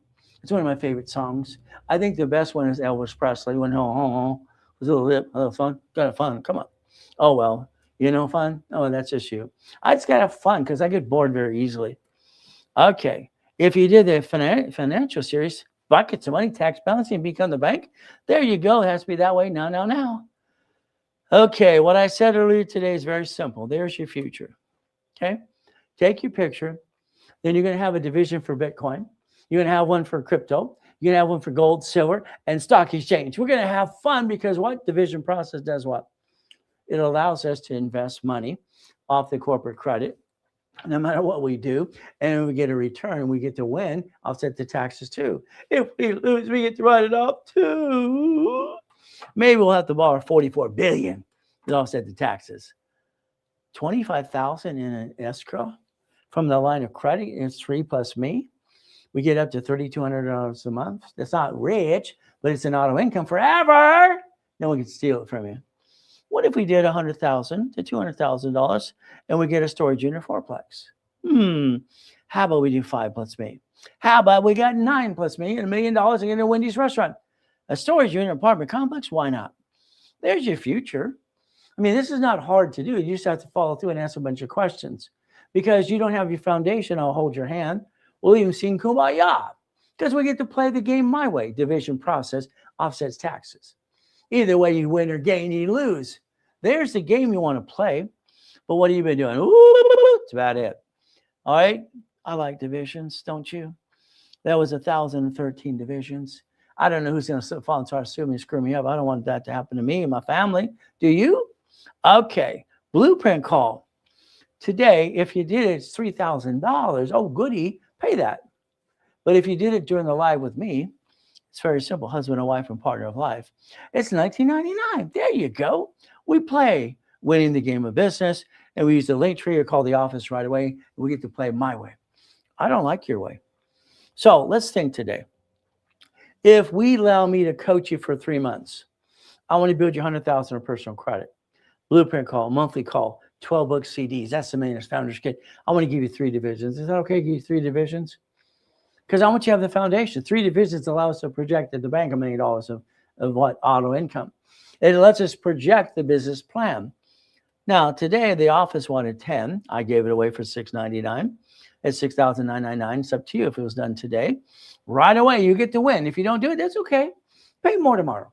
It's one of my favorite songs. I think the best one is Elvis Presley. When it was a little fun. Got fun. Come on. Oh well. You know, fun? Oh, that's just you. I just got to have fun because I get bored very easily. Okay. If you did the financial series, buckets of money, tax balancing, and become the bank, there you go. It has to be that way now. Okay. What I said earlier today is very simple. There's your future. Okay. Take your picture. Then you're going to have a division for Bitcoin. You're going to have one for crypto. You're going to have one for gold, silver, and stock exchange. We're going to have fun because what? Division process does what? It allows us to invest money off the corporate credit, no matter what we do, and we get a return. We get to win, offset the taxes too. If we lose, we get to write it off too. Maybe we'll have to borrow $44 billion to offset the taxes. $25,000 in an escrow from the line of credit is 3 plus me. We get up to $3,200 a month. That's not rich, but it's an auto income forever. No one can steal it from you. What if we did $100,000 to $200,000 and we get a storage unit fourplex? How about we do 5 plus me? How about we got 9 plus me and $1 million and get a Wendy's restaurant? A storage unit apartment complex? Why not? There's your future. I mean, this is not hard to do. You just have to follow through and ask a bunch of questions. Because you don't have your foundation, I'll hold your hand. We'll even sing Kumbaya. Because we get to play the game my way. Division process offsets taxes. Either way, you win or gain, you lose. There's the game you want to play. But what have you been doing? Ooh, that's about it. All right? I like divisions, don't you? That was 1,013 divisions. I don't know who's going to fall and start suing me, screw me up. I don't want that to happen to me and my family. Do you? Okay. Blueprint call. Today, if you did it, it's $3,000. Oh, goody. Pay that. But if you did it during the live with me, it's very simple. Husband and wife and partner of life. It's $19.99. There you go. We play winning the game of business, and we use the link tree or call the office right away. And we get to play my way. I don't like your way. So let's think today. If we allow me to coach you for 3 months, I want to build you 100,000 of personal credit. Blueprint call, monthly call, 12 book CDs. That's the Millionaires Founders Kit. I want to give you 3 divisions. Is that okay to give you 3 divisions? Because I want you to have the foundation. 3 divisions allow us to project at the bank $1 million of what? Auto income. It lets us project the business plan. Now, today, the office wanted 10. I gave it away for $699. It's $6,999. It's up to you if it was done today. Right away, you get to win. If you don't do it, that's okay. Pay more tomorrow.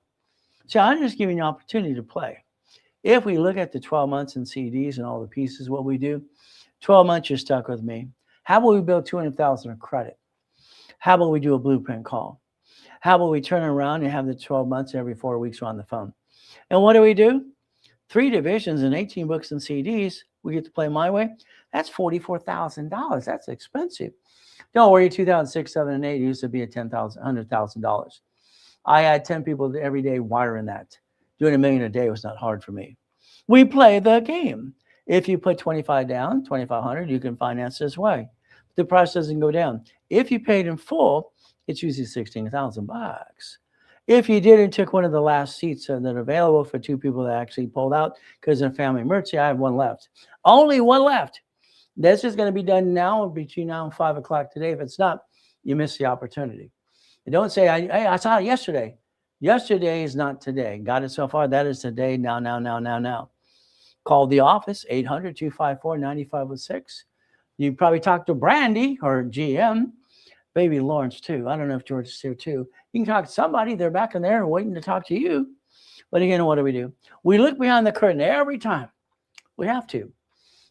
So I'm just giving you an opportunity to play. If we look at the 12 months in CDs and all the pieces, what we do, 12 months, you're stuck with me. How about we build 200,000 of credit? How about we do a blueprint call? How about we turn around and have the 12 months every 4 weeks we're on the phone? And what do? 3 divisions and 18 books and CDs. We get to play my way. That's $44,000. That's expensive. Don't worry, 2006, 7, and 8 used to be at $100,000. I had 10 people every day wiring that. Doing $1 million a day was not hard for me. We play the game. If you put 25 down, 2,500, you can finance this way. The price doesn't go down. If you paid in full, it's usually $16,000. If you did and took one of the last seats that are available for 2 people that actually pulled out because of family emergency, I have 1 left. Only 1 left. This is going to be done now between now and 5 o'clock today. If it's not, you miss the opportunity. And don't say, hey, I saw it yesterday. Yesterday is not today. Got it so far? That is today, now. Call the office, 800-254-9506. You probably talk to Brandy or GM, maybe Lawrence too. I don't know if George is here too. You can talk to somebody. They're back in there waiting to talk to you. But again, what do? We look behind the curtain every time. We have to.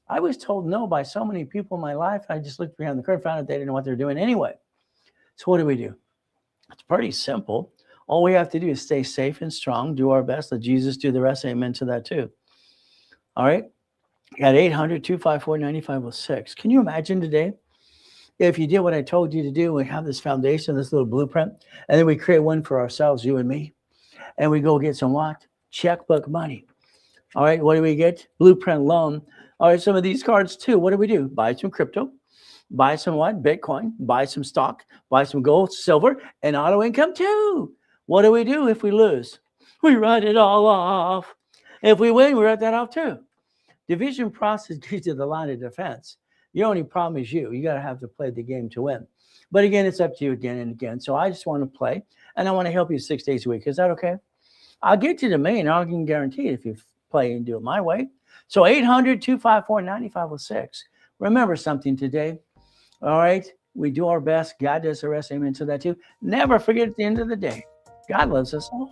I was told no by so many people in my life. I just looked behind the curtain, found out they didn't know what they're doing anyway. So what do? It's pretty simple. All we have to do is stay safe and strong, do our best, let Jesus do the rest. Amen to that too. All right. At 800-254-9506. Can you imagine today if you did what I told you to do? We have this foundation, this little blueprint, and then we create one for ourselves, you and me, and we go get some what? Checkbook money. All right. What do we get? Blueprint loan. All right. Some of these cards too. What do? Buy some crypto. Buy some what? Bitcoin. Buy some stock. Buy some gold, silver, and auto income too. What do we do if we lose? We write it all off. If we win, we write that off too. Division process gives you the line of defense. Your only problem is you. You got to have to play the game to win. But again, it's up to you again and again. So I just want to play, and I want to help you 6 days a week. Is that okay? I'll get you the $1 million. I can guarantee it if you play and do it my way. So 800-254-9506. Remember something today. All right? We do our best. God does the rest. Amen to that too. Never forget at the end of the day, God loves us all.